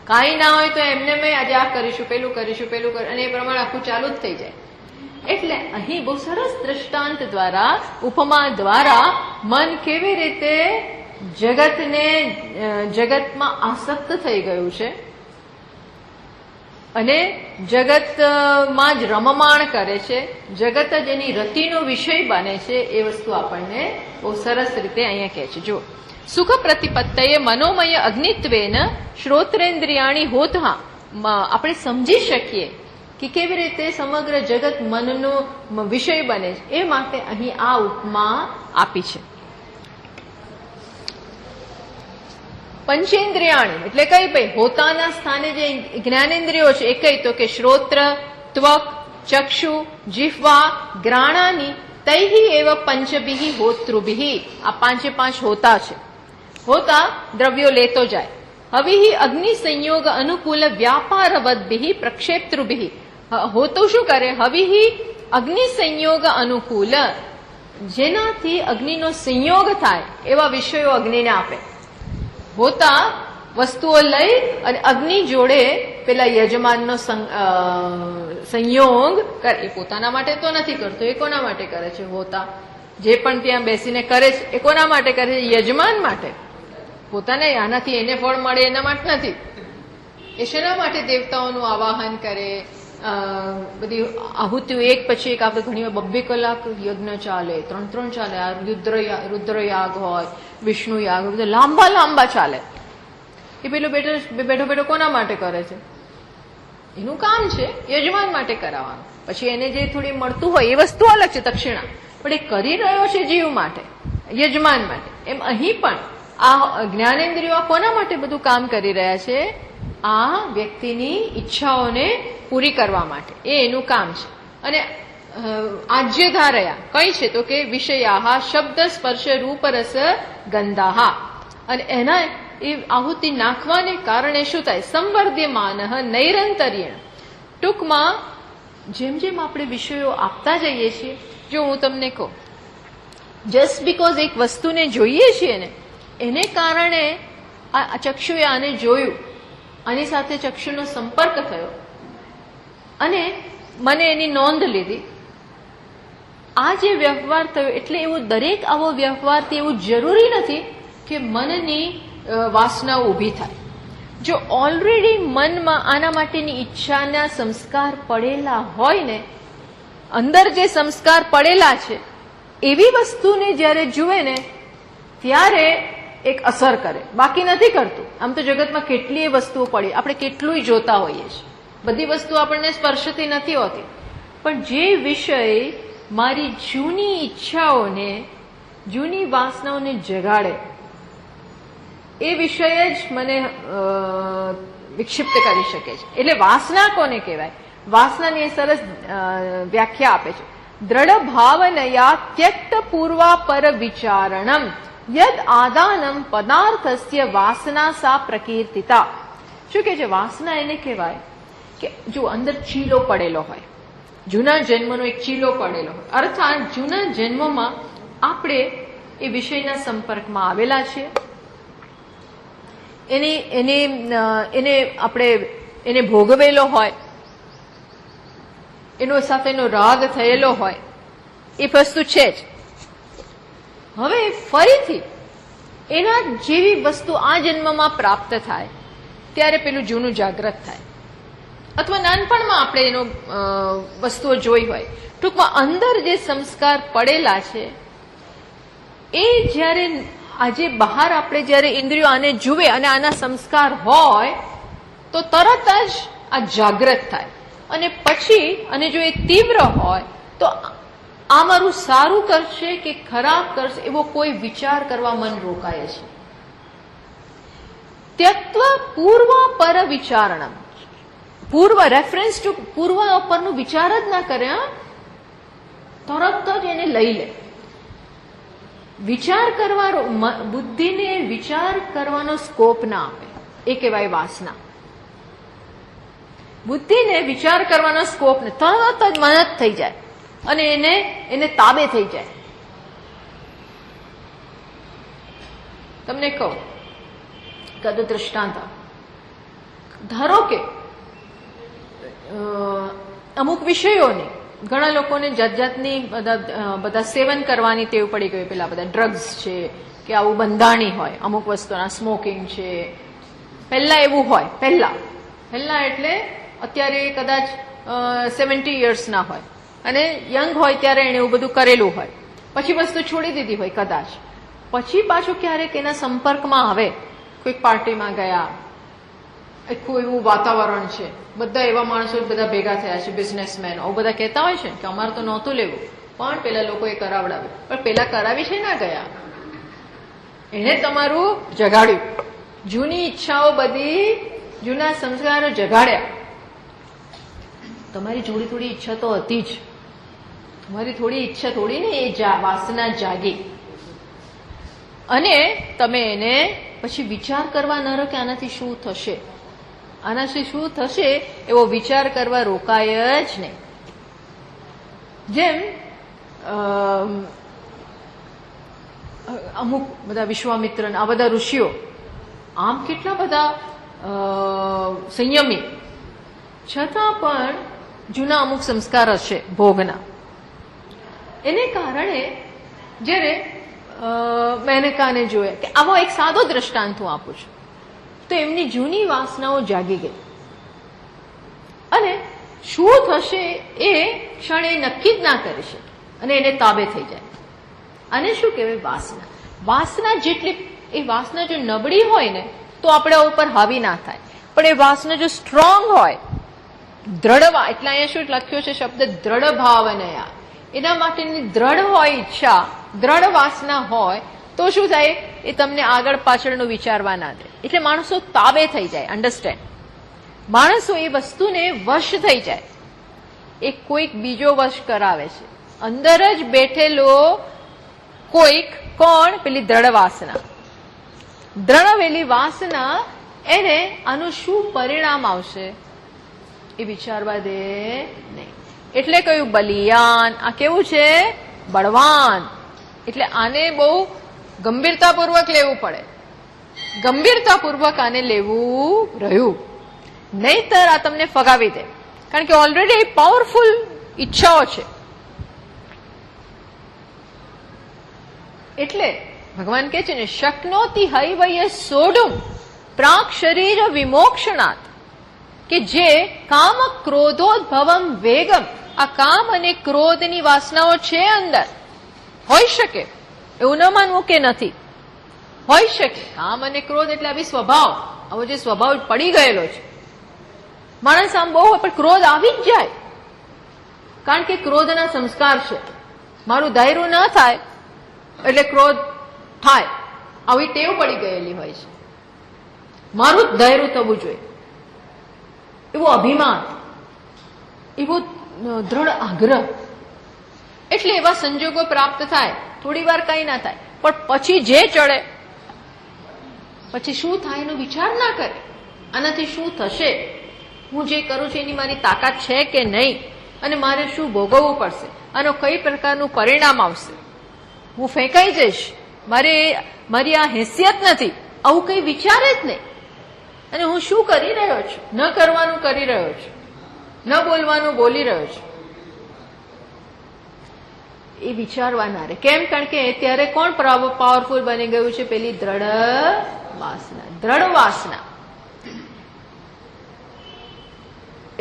કાંઈ ના હોય તો એમને મેં આજે આ કરીશું, પેલું કરીશું, પેલું કરીશું, અને એ પ્રમાણે આખું ચાલુ જ થઈ જાય. એટલે અહીં બહુ સરસ દ્રષ્ટાંત દ્વારા, ઉપમા દ્વારા મન કેવી રીતે જગતમાં આસક્ત થઈ ગયું છે અને જગતમાં જ રમમાણ કરે છે, જગત જ એની રતિનો વિષય બને છે, એ વસ્તુ આપણને બહુ સરસ રીતે અહીંયા કહે છે. જો સુખ પ્રતિપત્તયે મનોમય અગ્નિત્વેન શ્રોત્રેન્દ્રિયાણી હોતઃ. આપણે સમજી શકીએ કે કેવી રીતે સમગ્ર જગત મનનો વિષય બને છે, એ માટે અહીં આ ઉપમા આપી છે. પંચેન્દ્રિયાણી એટલે કઈ ભાઈ? હોતાના સ્થાને જે જ્ઞાનેન્દ્રિયો છે એ કઈ? તો કે શ્રોત્ર, ત્વક, ચક્ષુ, જીહ્વા, ગ્રાણાની તૈહિ એવ પંચભિઃ હોતૃભિઃ. આ પાંચે પાંચ હોતા છે. હોતા દ્રવ્યો લેતો જાય. હવિહિ અગ્નિ સંયોગ અનુકૂલ વ્યાપારવદ્ભિઃ પ્રક્ષેપ્તૃભિઃ. હોતું શું કરે? હવિહિ અગ્નિ સંયોગ અનુકૂલ, જેનાથી અગ્નિનો સંયોગ થાય એવા વિષયો અગ્નિને આપે. હોતા વસ્તુઓ લઈ અને અગ્નિ જોડે પેલા યજમાનનો સંયોગ કરે. એ પોતાના માટે તો નથી કરતો, એ કોના માટે કરે છે? હોતા જે પણ ત્યાં બેસીને કરે છે એ કોના માટે કરે છે? યજમાન માટે. પોતાને આનાથી એને ફળ મળે એના માટે નથી. એ શેના માટે દેવતાઓનું આવાહન કરે? બધી આહુતિઓ એક પછી એક. આપણે ઘણી વાર 2 કલાક યજ્ઞ ચાલે, 3 ચાલે. આ રુદ્રયાગ હોય, વિષ્ણુ યાગ હોય, બધા લાંબા લાંબા ચાલે. એ પેલું બેઠો કોના માટે કરે છે? એનું કામ છે યજમાન માટે કરાવવાનું. પછી એને જે થોડી મળતું હોય એ વસ્તુ અલગ છે, દક્ષિણા, પણ એ કરી રહ્યો છે જીવ માટે, યજમાન માટે. એમ અહીં પણ આ જ્ઞાનેન્દ્રિયો કોના માટે બધું કામ કરી રહ્યા છે? આ વ્યક્તિની ઈચ્છાઓને પૂરી કરવા માટે. એ એનું કામ છે. અને આજ્યધારયા કઈ છે? તો કે વિષયા શબ્દ સ્પર્શ રૂપ રસ ગંધાહા. અને એના એ આહુતિ નાખવાને કારણે શું થાય? સંવર્ધ્યમાન નૈરંતર્યેણ. ટૂંકમાં જેમ જેમ આપણે વિષયો આપતા જઈએ છીએ, જો હું તમને કહું, જસ્ટ બીકોઝ એક વસ્તુને જોઈએ છીએ ને એને કારણે આ ચક્ષુએ આને જોયું, આની સાથે ચક્ષુનો સંપર્ક થયો અને મને એની નોંધ લીધી, આ જે વ્યવહાર થયો, એટલે એવું દરેક આવો વ્યવહારથી એવું જરૂરી નથી કે મનની વાસનાઓ ઊભી થાય. જો ઓલરેડી મનમાં આના માટેની ઈચ્છાના સંસ્કાર પડેલા હોય ને, અંદર જે સંસ્કાર પડેલા છે એવી વસ્તુને જ્યારે જુએ ને ત્યારે એક અસર કરે, બાકી નથી કરતું. આમ તો જગતમાં કેટલીય વસ્તુઓ પડી, આપણે કેટલુંય જોતા હોઈએ છીએ, બધી વસ્તુ આપણને સ્પર્શતી નથી હોતી, પણ જે વિષય મારી જૂની ઈચ્છાઓને, જૂની વાસનાઓને જગાડે, એ વિષય જ મને વિક્ષિપ્ત કરી શકે છે. એટલે વાસના કોને કહેવાય? વાસનાની એ સરસ વ્યાખ્યા આપે છે. દ્રઢ ભાવનયા ત્યક્ત પૂર્વા પર વિચારણમ યદ આદાનમ પદાર્થસ્ય વાસના સા પ્રકીર્તિતા. શું કે છે? વાસના એને કહેવાય કે જો અંદર ચીલો પડેલો હોય, જૂના જન્મનો એક ચીલો પડેલો હોય, અર્થાત જૂના જન્મમાં આપણે એ વિષયના સંપર્કમાં આવેલા છીએ, એને ભોગવેલો હોય, એનો સાથેનો રાગ થયેલો હોય, એ વસ્તુ છે જ. હવે ફરીથી એના જેવી વસ્તુ આ જન્મમાં પ્રાપ્ત થાય ત્યારે પેલું જૂનું જાગૃત થાય, અથવા નાનપણમાં આપણે એનો વસ્તુઓ જોઈ હોય. ટૂંકમાં અંદર જે સંસ્કાર પડેલા છે એ જ્યારે આજે બહાર આપણે જ્યારે ઇન્દ્રિયો આને જુએ અને આના સંસ્કાર હોય તો તરત જ આ જાગૃત થાય, અને પછી અને જો એ તીવ્ર હોય તો આ મારું સારું કરશે કે ખરાબ કરશે એવો કોઈ વિચાર કરવા મન રોકાય છે. ત્યક્ત્વા પૂર્વ પર વિચારણમ, પૂર્વ રેફરન્સ ટુ પૂર્વ પરનો વિચાર જ ના કરે, તરત જ એને લઈ લે. વિચાર કરવાનો, બુદ્ધિને વિચાર કરવાનો સ્કોપ ના આપે, એ કહેવાય વાસના. બુદ્ધિને વિચાર કરવાનો સ્કોપ ને તરત જ મનત થઈ જાય અને એને તાબે થઈ જાય. તમને કહું કદું દૃષ્ટાંત. ધારો કે અમુક વિષયોની ઘણા લોકોને જાત જાતની બધા સેવન કરવાની ટેવ પડી ગઈ. પેલા બધા ડ્રગ્સ છે કે આવું બંધાણી હોય અમુક વસ્તુના, સ્મોકિંગ છે. પહેલા એવું હોય, પહેલા એટલે અત્યારે કદાચ 70 યર્સના હોય અને યંગ હોય ત્યારે એને એવું બધું કરેલું હોય, પછી વસ્તુ છોડી દીધી હોય કદાચ, પછી પાછું ક્યારેક એના સંપર્કમાં આવે, કોઈક પાર્ટીમાં ગયા, આખું એવું વાતાવરણ છે, બધા એવા માણસો બધા ભેગા થયા છે, બિઝનેસમેન, આવું બધા કહેતા હોય છે કે અમારે તો નહોતું લેવું, પણ પેલા લોકોએ કરાવડાવ્યું. પણ પેલા કરાવી છે ના ગયા, એને તમારું જગાડ્યું, જૂની ઈચ્છાઓ બધી, જૂના સંસ્કારો જગાડ્યા. તમારી થોડી ઈચ્છા તો હતી જ, તમારી થોડી ઈચ્છા થોડી ને એ વાસના જાગી, અને તમે એને પછી વિચાર કરવા ન રહો કે આનાથી શું થશે, આનાથી શું થશે એવો વિચાર કરવા રોકાય જ નહીં. જેમ અમુક બધા વિશ્વામિત્ર આ બધા ઋષિઓ આમ કેટલા બધા સંયમી, છતાં પણ જૂના અમુક સંસ્કાર હશે ભોગના. એને કારણે જ્યારે મેનકાને જોયા કે આવો એક સાદો દ્રષ્ટાંત હું આપું છું, તો એમની જૂની વાસનાઓ જાગી ગઈ, અને શું થશે એ ક્ષણે નક્કી જ ના કરી શકે અને એને તાબે થઈ જાય. આને શું કહેવાય? વાસના. વાસના જેટલી, એ વાસના જો નબળી હોય ને તો આપણા ઉપર હાવી ના થાય, પણ એ વાસના જો સ્ટ્રોંગ હોય, દ્રઢ, એટલે અહીંયા શું લખ્યો છે શબ્દ દ્રઢ ભાવનયા, એના માટેની દ્રઢ હોય ઈચ્છા, દ્રઢ વાસના હોય તો શું થાય? એ તમને આગળ પાછળનું વિચારવા ના દે. એટલે માણસો તાબે થઈ જાય. અન્ડરસ્ટેન્ડ? માણસો એ વસ્તુને વશ થઈ જાય. એ કોઈક બીજો વશ કરાવે છે, અંદર જ બેઠેલો કોઈક. કોણ? પેલી દ્રઢ વાસના. દ્રઢ વેલી વાસના એને આનું શું પરિણામ આવશે એ વિચારવા દે નહીં. એટલે કયું? બલિયાન. આ કેવું છે? બળવાન. એટલે આને બહુ ગંભીરતાપૂર્વક લેવું પડે, ગંભીરતાપૂર્વક આને લેવું રહ્યું, નહીતર આ તમને ફગાવી દે. કારણ કે ઓલરેડી પાવરફુલ ઈચ્છાઓ છે. એટલે ભગવાન કહે છે ને, શક્નોતિ હૈવય સોઢું પ્રાક શરીર વિમોક્ષણાત, કે જે કામ ક્રોધોદ્ભવમ વેગમ, આ કામ અને ક્રોધની વાસનાઓ છે અંદર, હોઈ શકે એવું ન માનવું કે નથી, હોઈ શકે. કામ અને ક્રોધ એટલે આવી સ્વભાવ, આવો જે સ્વભાવ પડી ગયેલો છે. માણસ આમ બહુ પણ ક્રોધ આવી જ જાય, કારણ કે ક્રોધના સંસ્કાર છે. મારું ધાર્યું ન થાય એટલે ક્રોધ થાય, આવી ટેવ પડી ગયેલી હોય છે. મારું જ ધાર્યું થવું જોઈએ એવું અભિમાન, એવો દ્રઢ આગ્રહ. એટલે એવા સંજોગો પ્રાપ્ત થાય. થોડી વાર કઈ ના થાય, પણ પછી જે ચડે, પછી શું થાય એનો વિચાર ના કરે. આનાથી શું થશે, હું જે કરું છું એની મારી તાકાત છે કે નહીં, અને મારે શું ભોગવવું પડશે, આનો કઈ પ્રકારનું પરિણામ આવશે, હું ફેંકાઈ જઈશ, મારી આ હેસિયત નથી, આવું કઈ વિચારે જ નહીં. અને હું શું કરી રહ્યો છું, ન કરવાનું કરી રહ્યો છું, ન બોલવાનું બોલી રહ્યો છું, એ વિચારવા રહે. કેમ? કારણ કે અત્યારે કોણ પાવરફુલ બની ગયું છે? પેલી દ્રઢ વાસના, દ્રઢ વાસના.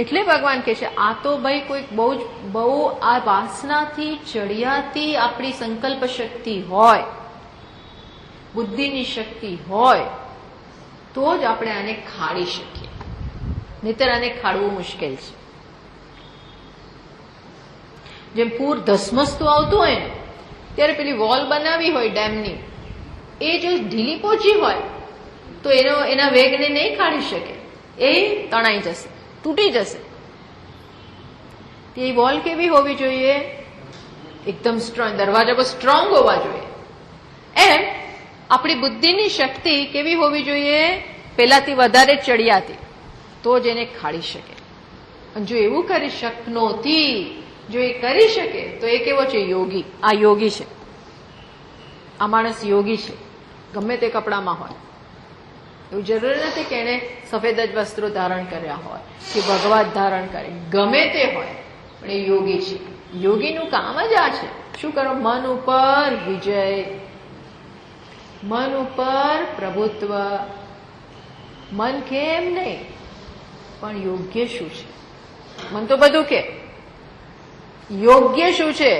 એટલે ભગવાન કહે છે આ તો ભાઈ કોઈક બહુ આ વાસનાથી ચડિયાતી આપણી સંકલ્પ શક્તિ હોય, બુદ્ધિની શક્તિ હોય, તો જ આપણે આને ખાડી શકીએ, નહીતર આને ખાડવું મુશ્કેલ છે. જેમ પૂર ધસમસતું આવતું હોય ને, ત્યારે પેલી વોલ બનાવી હોય ડેમની, એ જો ઢીલી પોચી હોય તો એના વેગને નહીં ખાડી શકે, એ તણાઈ જશે, તૂટી જશે. એ વોલ કેવી હોવી જોઈએ? એકદમ સ્ટ્રોંગ, દરવાજા પર સ્ટ્રોંગ હોવા જોઈએ. એમ આપણી બુદ્ધિની શક્તિ કેવી હોવી જોઈએ? પેલાથી વધારે ચડિયાતી, તો જ એને ખાડી શકે. અને જો એવું કરી શકનોથી જો એ કરી શકે તો એ કેવો છે? યોગી. આ યોગી છે, આ માણસ યોગી છે. ગમે તે કપડામાં હોય, એવું જરૂરી નથી કે એને સફેદ જ વસ્ત્રો ધારણ કર્યા હોય કે ભગવા જ ધારણ કરે, ગમે તે હોય, પણ એ યોગી છે. યોગીનું કામ જ આ છે. શું કરો? મન ઉપર વિજય, મન ઉપર પ્રભુત્વ. મન કેમ નહીં, પણ યોગ્ય શું છે? મન તો બધું કે, યોગ્ય શું છે?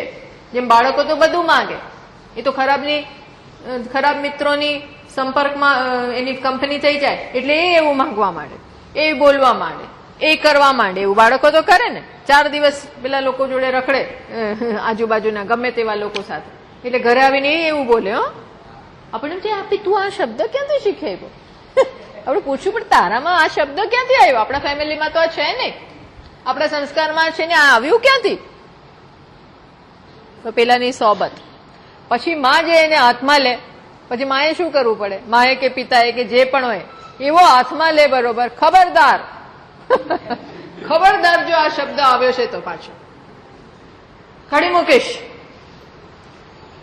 જેમ બાળકો તો બધું માંગે, એ તો ખરાબ મિત્રોની સંપર્કમાં એની કંપની થઈ જાય એટલે એ એવું માંગવા માંડે, એ બોલવા માંડે, એ કરવા માંડે. એવું બાળકો તો કરે ને. 4 દિવસ પેલા લોકો જોડે રખડે, આજુબાજુના ગમે તેવા લોકો સાથે, એટલે ઘરે આવીને એવું બોલે. આપણે આપી તું આ શબ્દ ક્યાંથી શીખ્યો? આપણે પૂછ્યું પણ તારામાં આ શબ્દ ક્યાંથી આવ્યો? આપણા ફેમિલીમાં તો આ છે નહીં, આપણા સંસ્કારમાં છે ને, આ આવ્યું ક્યાંથી? તો પેલાની સોબત. પછી માં જે એને હાથમાં લે, પછી માએ શું કરવું પડે? માએ કે પિતાએ કે જે પણ હોય એવો હાથમાં લે, બરોબર, ખબરદાર ખબરદાર જો આ શબ્દ આવ્યો છે તો પાછો કાઢી મૂકીશ,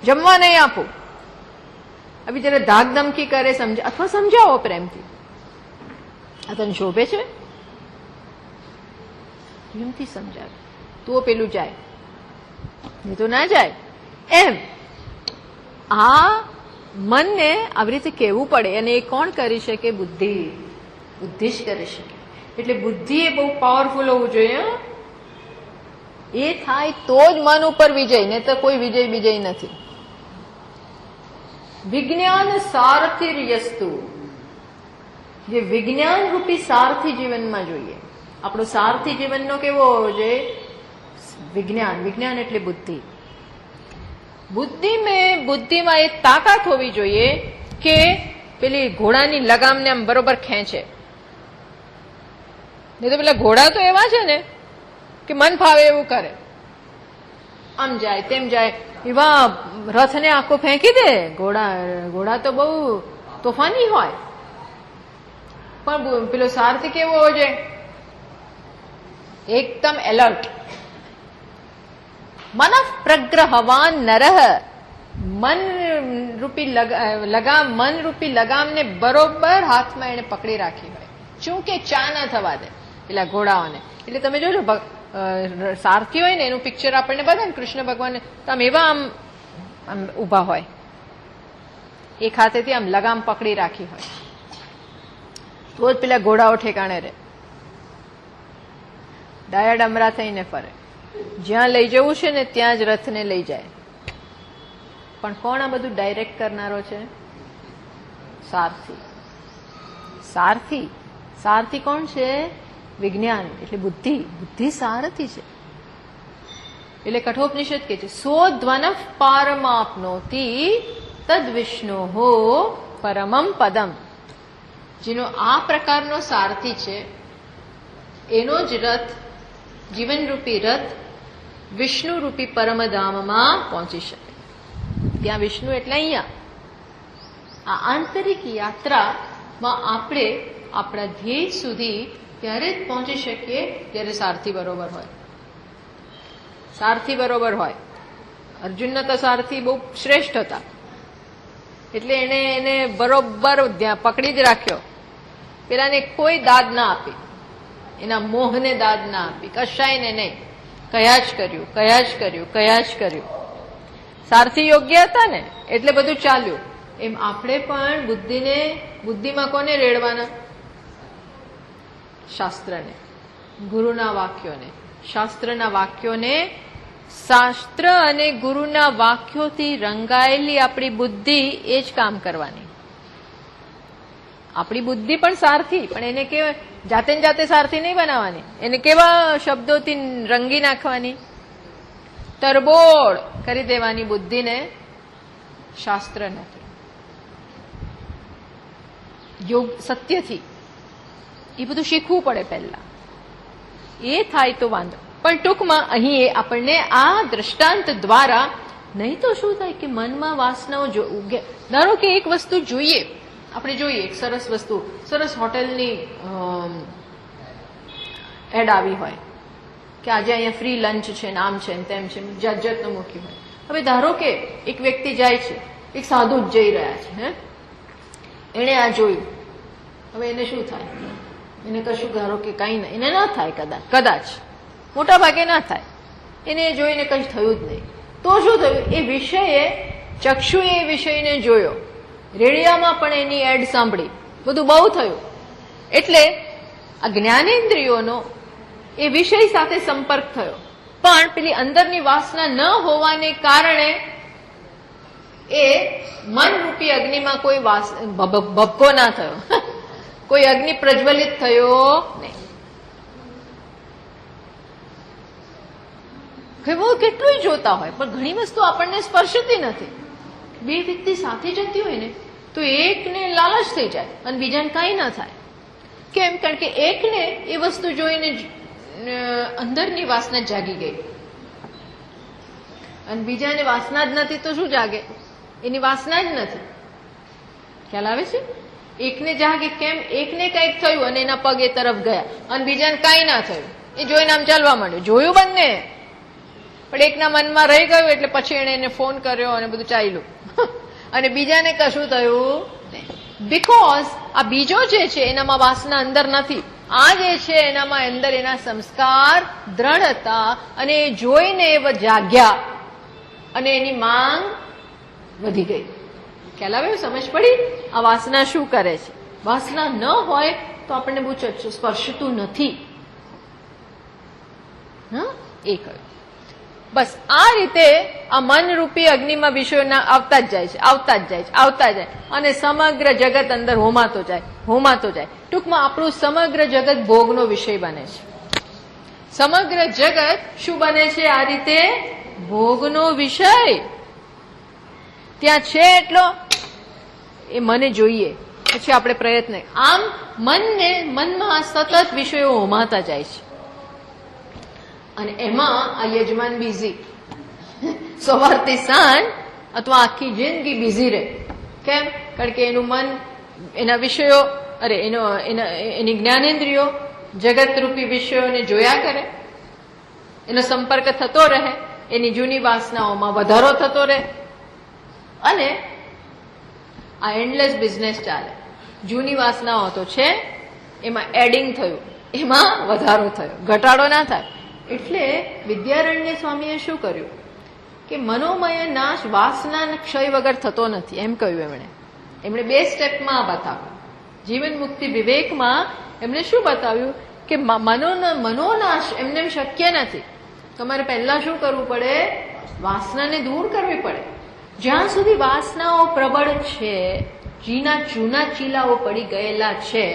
જમવા નહીં આપું. હવે જયારે ધાક ધમકી કરે અથવા સમજાવો પ્રેમથી, આ તને શોભે છે, પ્રેમથી સમજાવે તો પેલું જાય, નહીં તો ના જાય. એમ આ મનને આવી રીતે કહેવું પડે. અને એ કોણ કરી શકે? બુદ્ધિ જ કરી શકે. એટલે બુદ્ધિ એ બહુ પાવરફુલ હોવું જોઈએ. એ થાય તો જ મન ઉપર વિજય, નહીં તો કોઈ વિજય નથી. વિજ્ઞાન સારથી યસ્તુ, જે વિજ્ઞાન રૂપી સારથી જીવનમાં જોઈએ. આપણો સારથી જીવનનો કેવો હોવો જોઈએ? વિજ્ઞાન. વિજ્ઞાન એટલે બુદ્ધિ. બુદ્ધિમાં એ તાકાત હોવી જોઈએ કે પેલી ઘોડાની લગામને આમ બરોબર ખેંચે. નહીં તો પેલા ઘોડા તો એવા છે ને કે મન ફાવે એવું કરે, આમ જાય તેમ જાય, એવા રથને આખો ફેંકી દે. ઘોડા તો બહુ તોફાની હોય, પણ પેલો સારથી કેવો હોવો જોઈએ? એકદમ એલર્ટ. મન પ્રગ્રહવાન નરહ, મન રૂપી લગામને બરોબર હાથમાં એને પકડી રાખી હોય, ચૂંકે ચા ના થવા દે પેલા ઘોડાઓને. એટલે તમે જોજો સારથી હોય ને એનું પિક્ચર આપણને બતાવે ને કૃષ્ણ ભગવાન, તો આમ એવા આમ ઉભા હોય, એક હાથેથી આમ લગામ પકડી રાખી હોય, તો જ પેલા ઘોડાઓ ઠેકાણે રહે. ડાયા ડમરા થઈને ફરે, જ્યાં લઈ જવું છે ને ત્યાં જ રથને લઈ જાય. પણ કોણ આ બધું ડાયરેક્ટ કરનારો છે? સારથી. સારથી સારથી કોણ છે? વિજ્ઞાન એટલે બુદ્ધિ. બુદ્ધિ સારથી છે. એટલે કઠોપનિષદ કે છે સોધ્વનઃ પારમાપ્નોતિ તદ વિષ્ણોઃ પરમમ પદમ. જેનો આ પ્રકારનો સારથી છે એનો જ રથ, જીવનરૂપી રથ વિષ્ણુરૂપી પરમધામમાં પહોંચી શકે. ત્યાં વિષ્ણુ એટલે અહીંયા. આ આંતરિક યાત્રામાં આપણે આપણા ધ્યેય સુધી ત્યારે જ પહોંચી શકીએ જ્યારે સારથી બરોબર હોય. સારથી બરોબર હોય. અર્જુનના તો સારથી બહુ શ્રેષ્ઠ હતા એટલે એને બરોબર પકડી જ રાખ્યો. પેલાને કોઈ દાદ ના આપી, એના મોહને દાદ ના આપી, કશાયને નહીં. કયા જ કર્યું. સારથી યોગ્ય હતા ને એટલે બધું ચાલ્યું. એમ આપણે પણ બુદ્ધિમાં કોને રેડવાના? શાસ્ત્રને, ગુરુના વાક્યોને. શાસ્ત્રના વાક્યોને, શાસ્ત્ર અને ગુરુના વાક્યોથી રંગાયેલી આપણી બુદ્ધિ એ જ કામ કરવાની. આપણી બુદ્ધિ પણ સારથી, પણ એને કેવા જાતે સારથી નહીં બનાવવાની. એને કેવા શબ્દોથી રંગી નાખવાની? તરબોળ કરી દેવાની બુદ્ધિને. શાસ્ત્ર નથી. યોગ સત્યથી એ બધું શીખવું પડે પહેલા. એ થાય તો વાંધો. પણ ટૂંકમાં અહીં આપણને આ દ્રષ્ટાંત દ્વારા નહીં તો શું થાય કે મનમાં વાસનાઓ ધારો કે એક વસ્તુ જોઈએ, આપણે જોઈએ એક સરસ વસ્તુ, સરસ હોટેલની એડ આવી હોય કે આજે અહીંયા ફ્રી લંચ છે, નામ છે, તેમ છે, જાતનું મૂક્યું હોય. હવે ધારો કે એક વ્યક્તિ જાય છે, એક સાધુ જ જઈ રહ્યા છે, એણે આ જોયું. હવે એને શું થાય? એને કશું ધારો કે કઈ નહીં, એને ના થાય, કદાચ મોટા ભાગે ના થાય. એને જોઈને કઈ થયું જ નહીં. તો શું થયું? એ વિષયે ચક્ષુએ એ વિષયને જોયો, રેડિયામાં પણ એની એડ સાંભળી, બધું બહુ થયું. એટલે આ જ્ઞાનેન્દ્રિયોનો એ વિષય સાથે સંપર્ક થયો, પણ પેલી અંદરની વાસના ન હોવાને કારણે એ મનરૂપી અગ્નિમાં કોઈ ભભકો ના થયો, કોઈ અગ્નિ પ્રજ્વલિત થયો નહીં. કેટલું જોતા હોય પણ ઘણી વસ્તુ આપણને સ્પર્શતી નથી. બે વ્યક્તિ સાથે જતી હોય ને તો એકને લાલચ થઈ જાય અને બીજાને કાંઈ ના થાય. કેમ? કારણ કે એકને એ વસ્તુ જોઈને અંદરની વાસના જાગી ગઈ અને બીજાને વાસના જ નથી તો શું જાગે? એની વાસના જ નથી. ખ્યાલ આવે છે? એકને જાગે કેમ? એકને કંઈક થયું અને એના પગ એ તરફ ગયા અને બીજાને કાંઈ ના થયું. એ જોઈને આમ ચાલવા માંડ્યું. જોયું બંને, પણ એકના મનમાં રહી ગયું એટલે પછી એને ફોન કર્યો અને બધું ચાલ્યું અને બીજાને કશું થયું નહીં. બીકોઝ આ બીજો જે છે એનામાં વાસના અંદર નથી. આ જે છે એનામાં અંદર એના સંસ્કાર દ્રઢ હતા અને એ જોઈને એ જાગ્યા અને એની માંગ વધી ગઈ. ખ્યાલ આવે? સમજ પડી? આ વાસના શું કરે છે? વાસના ન હોય તો આપણને બહુ સ્પર્શતું નથી. એ કહ્યું. બસ આ રીતે આ મનરૂપી અગ્નિમાં વિષયોના આવતા જ જાય અને સમગ્ર જગત અંદર હોમાતો જાય. ટૂંકમાં આપણું સમગ્ર જગત ભોગનો વિષય બને છે. સમગ્ર જગત શું બને છે? આ રીતે ભોગનો વિષય. ત્યાં છે એટલો એ મને જોઈએ, પછી આપણે પ્રયત્ન. આમ મનમાં સતત વિષયો હોમાતા જાય છે અને એમાં આ યજમાન બિઝી. સવારથી સાંજ અથવા આખી જિંદગી બિઝી રહે. કેમ? કારણ કે એનું મન એના વિષયો એની જ્ઞાનેન્દ્રિયો જગતરૂપી વિષયોને જોયા કરે, એનો સંપર્ક થતો રહે, એની જૂની વાસનાઓમાં વધારો થતો રહે અને આ એન્ડલેસ બિઝનેસ ચાલે. જૂની વાસનાઓ તો છે, એમાં એડિંગ થયું, એમાં વધારો થયો, ઘટાડો ના થાય. એટલે વિદ્યારણ્ય સ્વામીએ શું કર્યું કે મનોમય નાશ વાસના ક્ષય વગર થતો નથી એમ કહ્યું. એમણે 2 સ્ટેપમાં બતાવ્યું. જીવન મુક્તિ વિવેકમાં એમણે શું બતાવ્યું કે મનોનાશ એમને શક્ય નથી. તમારે પહેલા શું કરવું પડે? વાસનાને દૂર કરવી પડે. જ્યાં સુધી વાસનાઓ પ્રબળ છે, ઘીના જૂના ચીલાઓ પડી ગયેલા છે,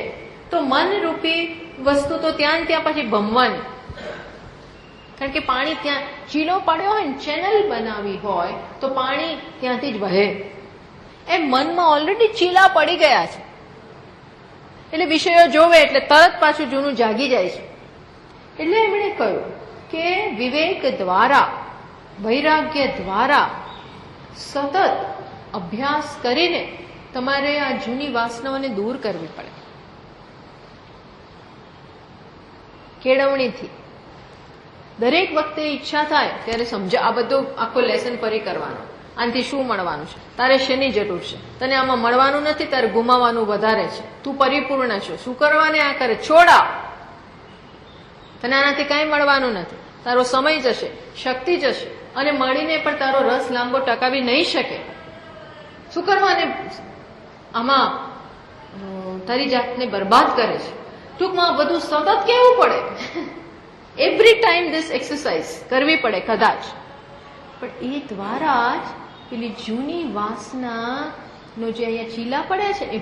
તો મનરૂપી વસ્તુ તો ત્યાં પછી ભમવાની. કારણ કે પાણી ત્યાં ચીલો પડ્યો હોય ને, ચેનલ બનાવી હોય તો પાણી ત્યાંથી જ વહે. એમ મનમાં ઓલરેડી ચીલા પડી ગયા છે, એટલે વિષયો જોવે એટલે તરત પાછું જૂનું જાગી જાય છે. એટલે એમણે કહ્યું કે વિવેક દ્વારા, વૈરાગ્ય દ્વારા સતત અભ્યાસ કરીને તમારે આ જૂની વાસનાઓને દૂર કરવી પડે. કેળવણીથી દરેક વખતે ઈચ્છા થાય ત્યારે આ બધું આખો લેસન ફરી કરવાનો. આનાથી શું મળવાનું છે, તારે શેની જરૂર છે, તને આમાં મળવાનું નથી, તારે ગુમાવાનું વધારે છે, તું પરિપૂર્ણ છો, શું કરવાને આ કરે, છોડા. તને આનાથી કાંઈ મળવાનું નથી, તારો સમય જશે, શક્તિ જશે, અને મળીને પણ તારો રસ લાંબો ટકાવી નહીં શકે. શું કરવાને આમાં તારી જાતને બરબાદ કરે છે. ટૂંકમાં બધું સતત કહેવું પડે. એવરી ટાઈમ ધીસ એક્સરસાઇઝ કરવી પડે કદાચ, પણ એ દ્વારા જ પેલી જૂની વાસનાનો જે અહીંયા ચીલા પડ્યા છે એ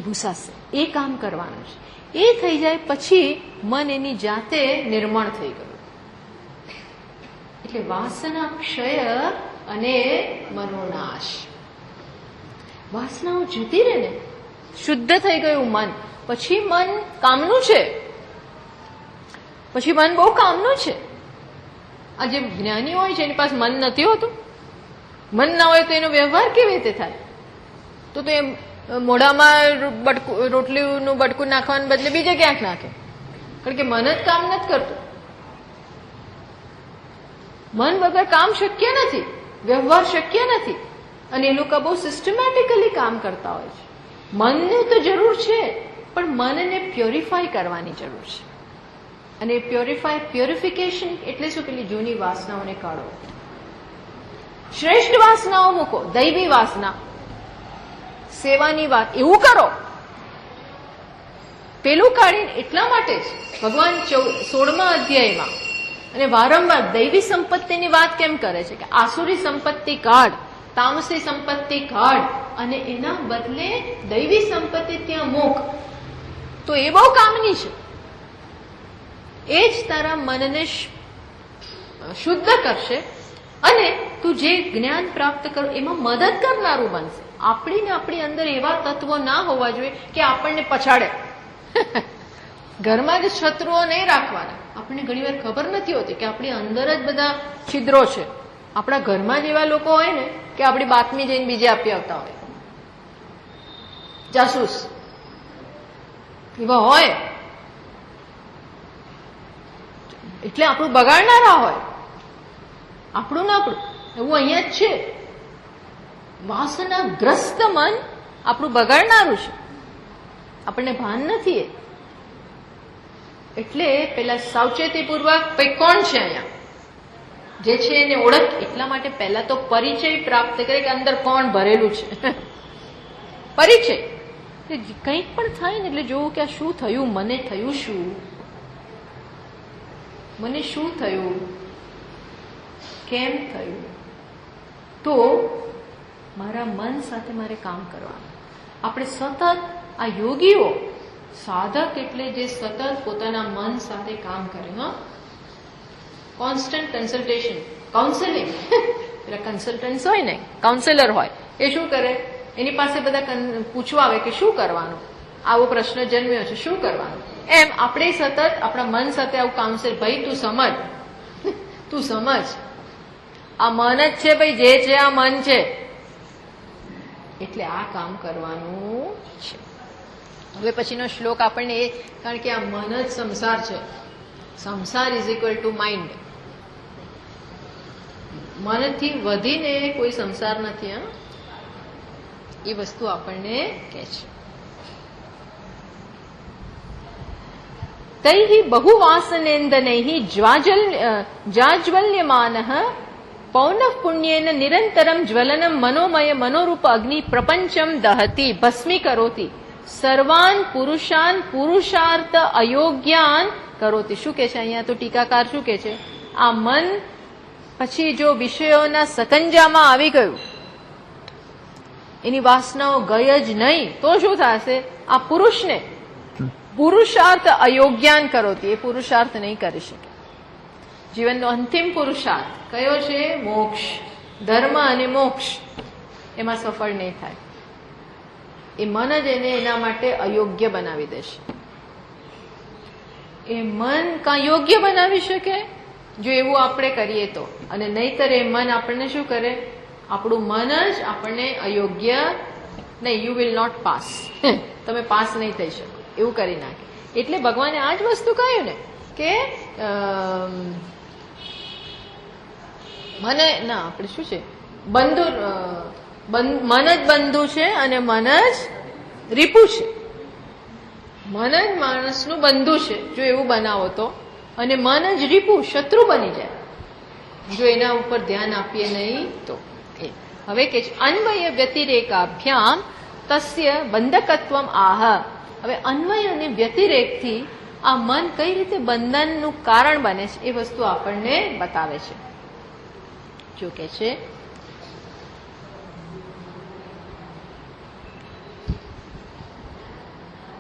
ભૂસાશે. એ કામ કરવાનું છે. એ થઈ જાય પછી મન એની જાતે નિર્મળ થઈ ગયું. એટલે વાસના ક્ષય અને મનોનાશ. વાસનાઓ જતી રહે ને, શુદ્ધ થઈ ગયું મન, પછી મન કામનું છે. પછી મન બહુ કામનું છે. આ જે જ્ઞાની હોય છે એની પાસે મન નથી હોતું. મન ના હોય તો એનો વ્યવહાર કેવી રીતે થાય? તો એ મોઢામાં રોટલીનું બટકું નાખવાને બદલે બીજે ક્યાંક નાખે, કારણ કે મન જ કામ નથી કરતું. મન વગર કામ શક્ય નથી, વ્યવહાર શક્ય નથી. અને એ લોકો બહુ સિસ્ટમેટિકલી કામ કરતા હોય છે. મનની તો જરૂર છે, પણ મનને પ્યોરિફાય કરવાની જરૂર છે. અને પ્યોરિફિકેશન એટલે શું? પેલી જૂની વાસનાઓને કાઢો. શ્રેષ્ઠ વાસનાઓ મૂકો, દૈવી વાસના, સેવાની વાત, એવું કરો. પેલું કાઢીને એટલા માટે જ ભગવાન 16મા અધ્યાયમાં અને વારંવાર દૈવી સંપત્તિની વાત કેમ કરે છે કે આસુરી સંપત્તિ કાઢ, તામસી સંપત્તિ કાઢ, અને એના બદલે દૈવી સંપત્તિ ત્યાં મૂક. તો એ બહુ કામની છે. એ જ તારા મનને શુદ્ધ કરશે અને તું જે જ્ઞાન પ્રાપ્ત કરો એમાં મદદ કરનારું બનશે. આપણી અંદર એવા તત્વો ના હોવા જોઈએ કે આપણને પછાડે. ઘરમાં જ શત્રુઓ નહીં રાખવાના. આપણને ઘણીવાર ખબર નથી હોતી કે આપણી અંદર જ બધા છિદ્રો છે. આપણા ઘરમાં જ એવા લોકો હોય ને કે આપણી બાતમી જઈને બીજે આપી આવતા હોય, જાસૂસ એવા હોય, એટલે આપણું બગાડનારા હોય. આપણું ના આપણું એવું અહીંયા જ છે. વાસનાગ્રસ્ત મન આપણું બગાડનારું છે, આપણને ભાન નથી. એટલે પેલા સાવચેતીપૂર્વક ભાઈ કોણ છે અહીંયા જે છે એને ઓળખ. એટલા માટે પહેલા તો પરિચય પ્રાપ્ત કરે કે અંદર કોણ ભરેલું છે. પરિચય. કંઈક પણ થાય ને એટલે જોવું કે આ શું થયું, મને થયું શું, મને શું થયું, કેમ થયું. તો મારા મન સાથે મારે કામ કરવાનું. આપણે સતત આ યોગીઓ, સાધક એટલે જે સતત પોતાના મન સાથે કામ કરે. Constant consultation, counselling. પેલા કન્સલ્ટન્સ હોય ને, કાઉન્સેલર હોય, એ શું કરે? એની પાસે બધા પૂછવા આવે કે શું કરવાનું, આવો પ્રશ્ન જન્મ્યો છે, શું કરવાનું. એમ આપણે સતત આપણા મન સાથે આવું કાઉન્સેલ, ભાઈ તું સમજ, તું સમજ, આ મન જ છે ભાઈ, જે છે આ મન છે, એટલે આ કામ કરવાનું છે. હવે પછીનો શ્લોક આપણને એ, કારણ કે આ મન જ સંસાર છે. સંસાર ઇઝ ઇક્વલ ટુ માઇન્ડ. મનથી વધીને કોઈ સંસાર નથી. એ વસ્તુ આપણને કહે છે. તૈઃ બહુવાસનેન્દનૈઃ જાજ્વલ્યમાનઃ પૌનઃ પુણ્યેન નિરંતરમ જ્વલનમ મનોમય મનોરૂપ અગ્નિ પ્રપંચમ દહતી ભસ્મીકરોતિ સર્વાન પુરુષાન પુરુષાર્થ અયોગ્યાન કરોતિ. શું કે છે અહીંયા? તો ટીકાકાર શું કે છે? આ મન પછી જો વિષયોના સકંજામાં આવી ગયું એની વાસનાઓ ગઈ જ નહીં તો શું થશે? આ પુરુષને પુરુષાર્થ અયોગ્યાન કરોતી, એ પુરુષાર્થ નહીં કરી શકે. જીવનનો અંતિમ પુરુષાર્થ કયો છે? મોક્ષ, ધર્મ અને મોક્ષ. એમાં સફળ નહીં થાય. એ મન જ એને એના માટે અયોગ્ય બનાવી દેશે. એ મન કાં યોગ્ય બનાવી શકે જો એવું આપણે કરીએ તો, અને નહીતર એ મન આપણને શું કરે? આપણું મન જ આપણને અયોગ્ય, નહીં, યુ વિલ નોટ પાસ, તમે પાસ નહીં થઈ શકો એવું કરી નાખે. એટલે ભગવાને આ જ વસ્તુ કહ્યું ને કે મને ના આપણે શું છે, બંધુ, મન જ બંધુ છે અને મન જ રીપુ છે. મન જ માણસનું બંધુ છે જો એવું બનાવો તો, અને મન જ રીપુ, શત્રુ બની જાય જો એના ઉપર ધ્યાન આપીએ નહીં તો. હવે કે છે અન્વય વ્યતિરેકાભ્યામ તસ્ય બંધકત્વમ આહ. હવે અન્વય અને વ્યતિરેકથી આ મન કઈ રીતે બંધનનું કારણ બને છે એ વસ્તુ આપણને બતાવે છે. જો કે છે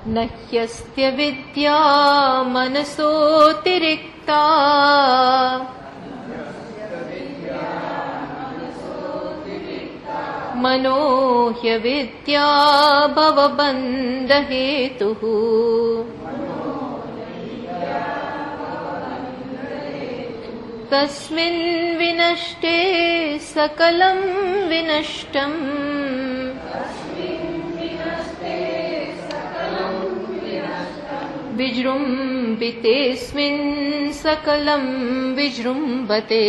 નહ્યસ્ત્ય વિદ્યા મનસોતિરિક્તા મનોહ્ય વિદ્યા ભવબંધ હેતુઃ. તસ્મિન વિનષ્ટે સકલં વિનષ્ટં વિજૃંભિતેસ્મિન સકલં વિજૃંભતે.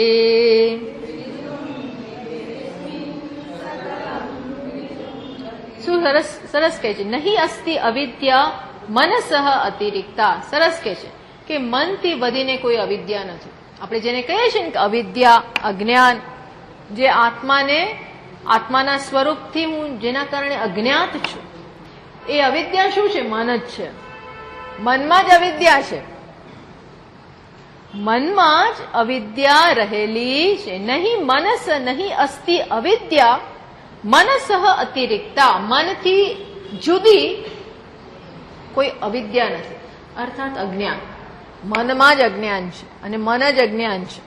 શું સરસ સરસ કહે છે, નહીં અસ્તિ અવિદ્યા મનસઃ અતિરિક્તા. સરસ કહે છે કે મનથી વધીને કોઈ અવિદ્યા નથી. આપણે જેને કહીએ છીએ ને કે અવિદ્યા, અજ્ઞાન, જે આત્માને, આત્માના સ્વરૂપથી હું જેના કારણે અજ્ઞાત છું, એ અવિદ્યા શું છે? મન જ છે. મનમાં જ અવિદ્યા છે, મનમાં જ અવિદ્યા રહેલી છે. નહીં મનસ, નહીં અસ્તિ અવિદ્યા મનસઃ અતિરિક્તા. મનથી જુદી કોઈ અવિદ્યા નથી, અર્થાત અજ્ઞાન. મનમાં જ અજ્ઞાન છે અને મન જ અજ્ઞાન છે.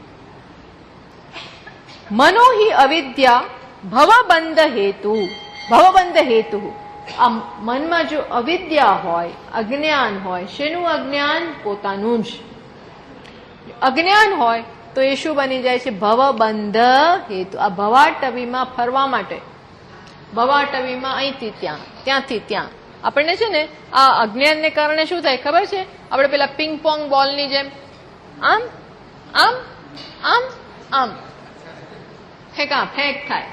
મનો હિ અવિદ્યા ભવબંધ હેતુ. ભવબંધ હેતુ. આ મનમાં જો અવિદ્યા હોય, અજ્ઞાન હોય, શેનું અજ્ઞાન? પોતાનું જ અજ્ઞાન હોય તો એ શું બની જાય છે? ભવબંધ હેતુ. આ ભવાટવીમાં ફરવા માટે, ભવાટવીમાં અહીંથી ત્યાં, ત્યાંથી ત્યાં, આપણને છે ને આ અજ્ઞાનને કારણે શું થાય ખબર છે? આપણે પેલા પિંગ પોંગ બોલની જેમ આમ આમ આમ આમ ફેંકા ફેંક થાય.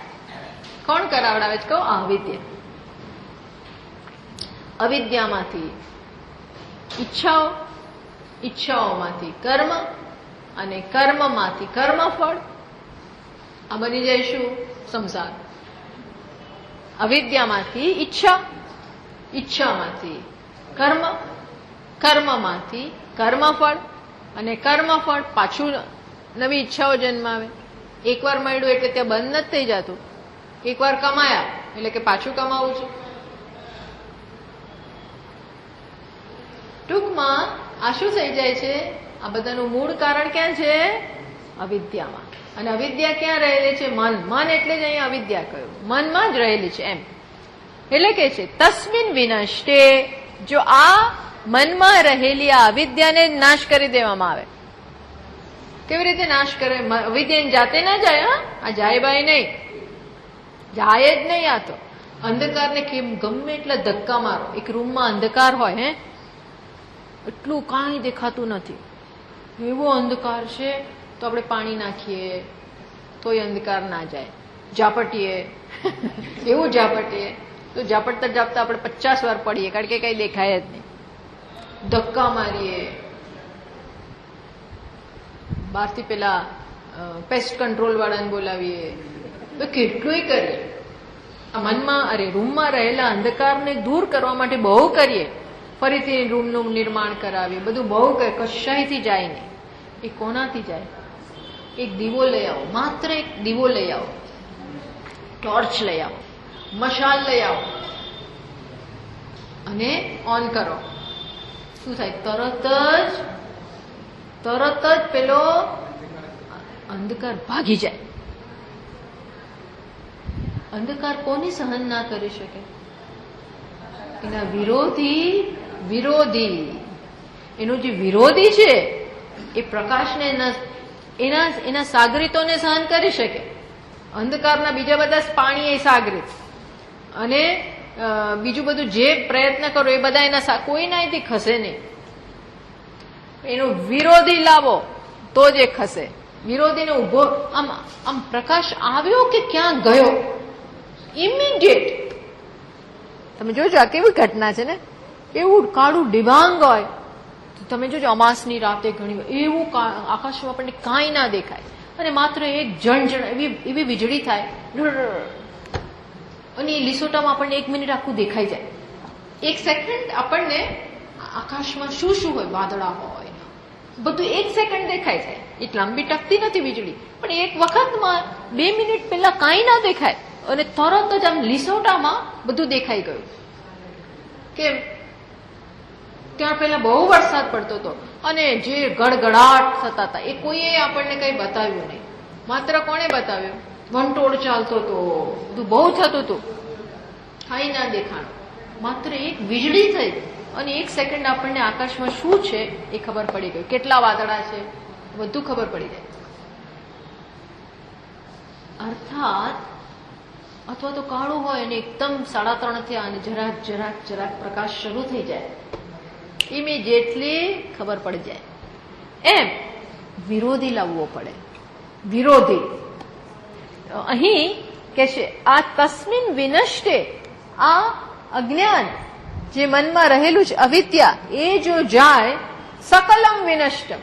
કોણ કરાવડાવે છે? કહો, અવિદ્યા. અવિદ્યામાંથી ઈચ્છાઓ, ઈચ્છાઓમાંથી કર્મ, અને કર્મમાંથી કર્મફળ. આ બની જાય શું? સંસાર. અવિદ્યામાંથી ઈચ્છા, ઈચ્છામાંથી કર્મ, કર્મમાંથી કર્મફળ, અને કર્મફળ પાછું નવી ઈચ્છાઓ જન્માવે. એકવાર મળ્યું એટલે ત્યાં બંધ નથી થઈ જતું. એકવાર કમાયા એટલે કે પાછું કમાવું છે. ટૂંકમાં આ શું થઈ જાય છે? આ બધાનું મૂળ કારણ ક્યાં છે? અવિદ્યામાં. અને અવિદ્યા ક્યાં રહેલી છે? મન. મન એટલે જ અહીંયા અવિદ્યા કહ્યું, મનમાં જ રહેલી છે એમ. એટલે કે છે તસ્મિન વિનષ્ટે. જો આ મનમાં રહેલી આ અવિદ્યાને નાશ કરી દેવામાં આવે. કેવી રીતે નાશ કરે? અવિદ્યા જાતે ના જાય. હા, આ જાય બાય નહીં, જાય જ નહીં. આ તો અંધકારને કેમ ગમે એટલા ધક્કા મારો. એક રૂમમાં અંધકાર હોય, હે, એટલું કાંઈ દેખાતું નથી, એવો અંધકાર છે, તો આપણે પાણી નાખીએ તોય અંધકાર ના જાય. ઝાપટીએ એવું ઝાપટીએ તો ઝાપટતા ઝાપતા આપણે 50 વાર પડીએ, કારણ કે કઈ દેખાય જ નહીં. ધક્કા મારીએ, બહારથી પેલા પેસ્ટ કંટ્રોલ વાળાને બોલાવીએ, તો કેટલુંય કરીએ. આ મનમાં, અરે રૂમમાં રહેલા અંધકારને દૂર કરવા માટે બહુ કરીએ. ફરીથી રૂમનું નિર્માણ કરાવીએ, બધું બહુ કરે, કશાયથી જાય નહીં. એ કોનાથી જાય? એક દીવો લઈ આવો, માત્ર એક દીવો લઈ આવો, ટોર્ચ લઈ આવો, મશાલ લઈ આવો અને ઓન કરો. શું થાય? તરત જ પેલો અંધકાર ભાગી જાય. અંધકાર કોની સહન ના કરી શકે? એના વિરોધી એનો જે વિરોધી છે એ પ્રકાશને એના સાગરીતોને સહન કરી શકે. અંધકારના બીજા બધા પાણી એ સાગરીત અને બીજું બધું જે પ્રયત્ન કરો એ બધા એના કોઈના એથી ખસે નહીં. એનો વિરોધી લાવો તો જ એ ખસે. વિરોધીને ઉભો આમ પ્રકાશ આવ્યો કે ક્યાં ગયો ઇમિડિયેટ. તમે જોજો આ કેવી ઘટના છે ને. એવું કાળું ડિબાંગ હોય તો તમે જોજો અમાસની રાતે ઘણી એવું આકાશમાં આપણને કાંઈ ના દેખાય અને માત્ર એક જણ એવી વીજળી થાય અને એ લીસોટામાં આપણને 1 મિનિટ આખું દેખાઈ જાય. 1 સેકન્ડ આપણને આકાશમાં શું શું હોય, વાદળા હોય, બધું 1 સેકન્ડ દેખાય જાય. એ લાંબી ટકતી નથી વીજળી, પણ એક વખતમાં 2 મિનિટ પહેલા કાંઈ ના દેખાય અને તરત જ આમ લીસોટામાં બધું દેખાઈ ગયું. કેમ? ત્યાં પેલા બહુ વરસાદ પડતો હતો અને જે ગડગડાટ થતા હતા એ કોઈએ આપણને કઈ બતાવ્યું નહીં. માત્ર કોણે બતાવ્યું? વંટોળ ચાલતો હતો, બધું બહુ થતું હતું, કાંઈ ના દેખાણું. માત્ર એક વીજળી થઈ અને 1 સેકન્ડ આપણને આકાશમાં શું છે એ ખબર પડી ગઈ. કેટલા વાદળા છે બધું ખબર પડી જાય. અર્થાત અથવા તો કાળું હોય અને એકદમ 3:30 થયા અને જરાક પ્રકાશ શરૂ થઈ જાય, ઇમિડિયેટલી ખબર પડી જાય. એમ વિરોધી લાવવો પડે. વિરોધી અહીં કે છે આ તસ્મિન વિનષ્ટે, આ અજ્ઞાન જે મનમાં રહેલું છે અવિદ્યા, એ જો જાય સકલમ વિનષ્ટમ,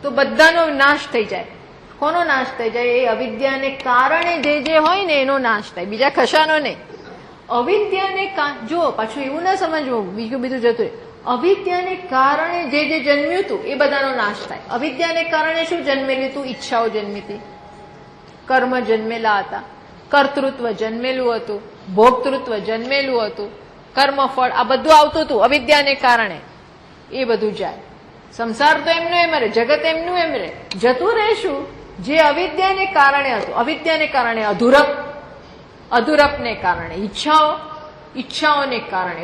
તો બધાનો નાશ થઈ જાય. કોનો નાશ થઈ જાય? એ અવિદ્યાને કારણે જે હોય ને એનો નાશ થાય, બીજા કશાનો નહીં. અવિદ્યાને જો પાછું એવું ના સમજવું બીજું જતું. અવિદ્યાને કારણે જે જન્મ્યું હતું એ બધાનો નાશ થાય. અવિદ્યાને કારણે શું જન્મેલું હતું? ઈચ્છાઓ જન્મી હતી, કર્મ જન્મેલા હતા, કર્તૃત્વ જન્મેલું હતું, ભોક્તૃત્વ જન્મેલું હતું, કર્મફળ આ બધું આવતું હતું અવિદ્યાને કારણે. એ બધું જાય. સંસાર તો એમનું એમ રહે, જગત એમનું એમ રહે. જતું રહેશું જે અવિદ્યાને કારણે હતું. અવિદ્યાને કારણે અધુરપને કારણે ઈચ્છાઓને કારણે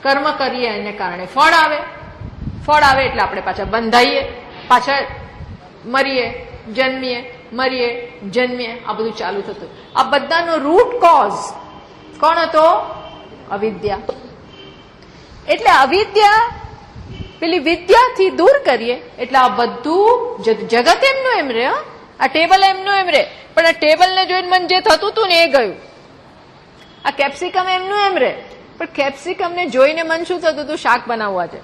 કર્મ કરીએ એને કારણે ફળ આવે એટલે આપણે પાછા બંધાઈએ, પાછા મરીએ, જન્મીએ, આ બધું ચાલુ થતું. આ બધાનો રૂટ કોઝ કોણ હતો? અવિદ્યા. એટલે અવિદ્યા પેલી વિદ્યાથી દૂર કરીએ એટલે આ બધું જગત એમનું એમ રહે. આ ટેબલ એમનું એમ રહે, પણ આ ટેબલને જોઈને મન જે થતું હતું ને એ ગયું. આ કેપ્સિકમ એમનું એમ રહે, પણ કેપ્સિકમને જોઈને મન શું થતું હતું? શાક બનાવવા છે.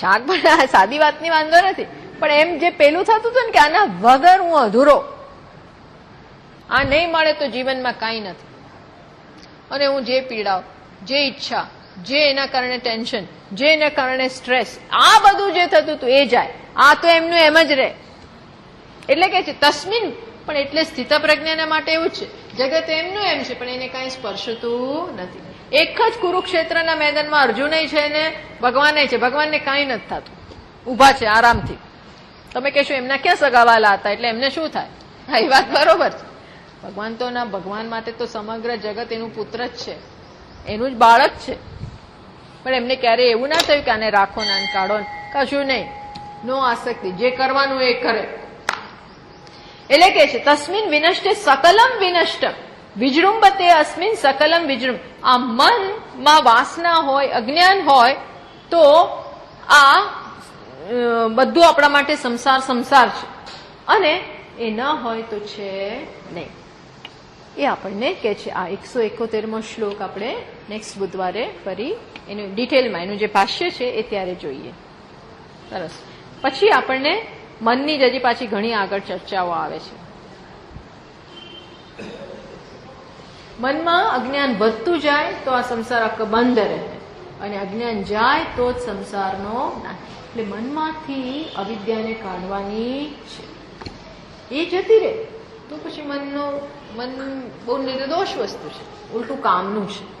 શાક બનાવવા સાદી વાતની વાંધો નથી, પણ એમ જે પેલું થતું હતું ને કે આના વગર હું અધૂરો, આ નહીં મળે તો જીવનમાં કાંઈ નથી. અને હું જે પીડાવ, જે ઈચ્છા, જે એના કારણે ટેન્શન, જે એના કારણે સ્ટ્રેસ, આ બધું જે થતું હતું એ જાય. આ તો એમનું એમ જ રહે. એટલે કે છે તસ્મિન, પણ એટલે સ્થિત પ્રજ્ઞાના માટે એવું છે. જગત એમનું એમ છે પણ એને કાંઈ સ્પર્શતું નથી. એક જ કુરુક્ષેત્રના મેદાનમાં અર્જુન છે ને ભગવાને છે. ભગવાનને કાંઈ નથી થતું, ઉભા છે આરામથી. તમે કહેશો એમના ક્યાં સગાવાલા હતા એટલે એમને શું થાય? હા, એ વાત બરોબર છે. ભગવાન માટે તો સમગ્ર જગત એનું પુત્ર જ છે, એનું જ બાળક છે. પણ એમને ક્યારેય એવું ના થયું કે આને રાખો ને આને કાઢો, કશું નહીં. નો આસક્તિ, જે કરવાનું એ કરે. એટલે કે છે તસ્મિન વિનષ્ટે સકલમ વિનષ્ટમ વિજૃંભતે અસ્મિન સકલમ વિજૃંભ. આ મનમાં વાસના હોય, અજ્ઞાન હોય તો આ બધું આપણા માટે સંસાર છે, અને એ ન હોય તો છે નહીં. એ આપણને કે છે. આ 171મો શ્લોક આપણે નેક્સ્ટ બુધવારે ફરી એનું ડિટેલમાં એનું જે ભાષ્ય છે એ ત્યારે જોઈએ. સરસ. પછી આપણને મનની જ હજી પાછી ઘણી આગળ ચર્ચાઓ આવે છે. મનમાં અજ્ઞાન વધતું જાય તો આ સંસાર આખો બંધ રહે, અને અજ્ઞાન જાય તો જ સંસારનો નાશ. એટલે મનમાંથી અવિદ્યાને કાઢવાની છે. એ જતી રહે તો પછી મનનો મન બહુ નિર્દોષ વસ્તુ છે, ઉલટું કામનું છે.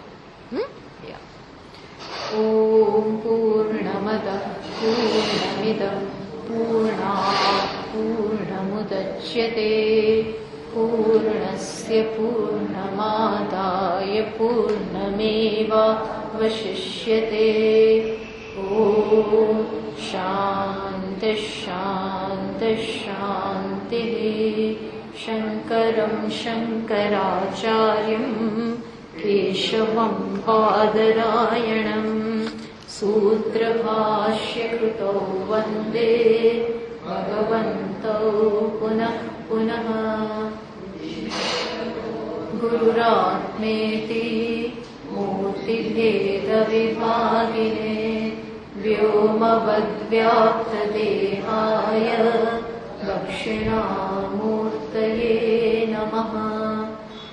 ઓમ પૂર્ણમદ પૂર્ણમિદં પૂર્ણાત પૂર્ણમુદચ્યતે પૂર્ણસ્ય પૂર્ણમાદાય પૂર્ણમેવાવશિષ્યતે. ઓમ શાંતિ શાંતિ શાંતિ. શંકરં શંકરાચાર્યં કેશવં બાદરાયણં સૂત્રભાષ્યકૃતો વંદે ભગવन्तौ પુનઃ પુનઃ. ગુરુરાત્મેતિ મૂર્તિભેદવિભાગિને વ્યોમવદ્વ્યાપ્તદેહાય દક્ષિણામૂર્તયે નમઃ.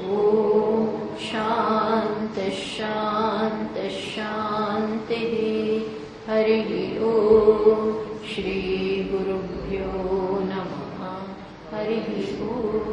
ઓમ શાંતિ શાંતિ શાંતિ. હરિ ઓમ. શ્રી ગુરુભ્યો નમઃ. હરિ ઓમ.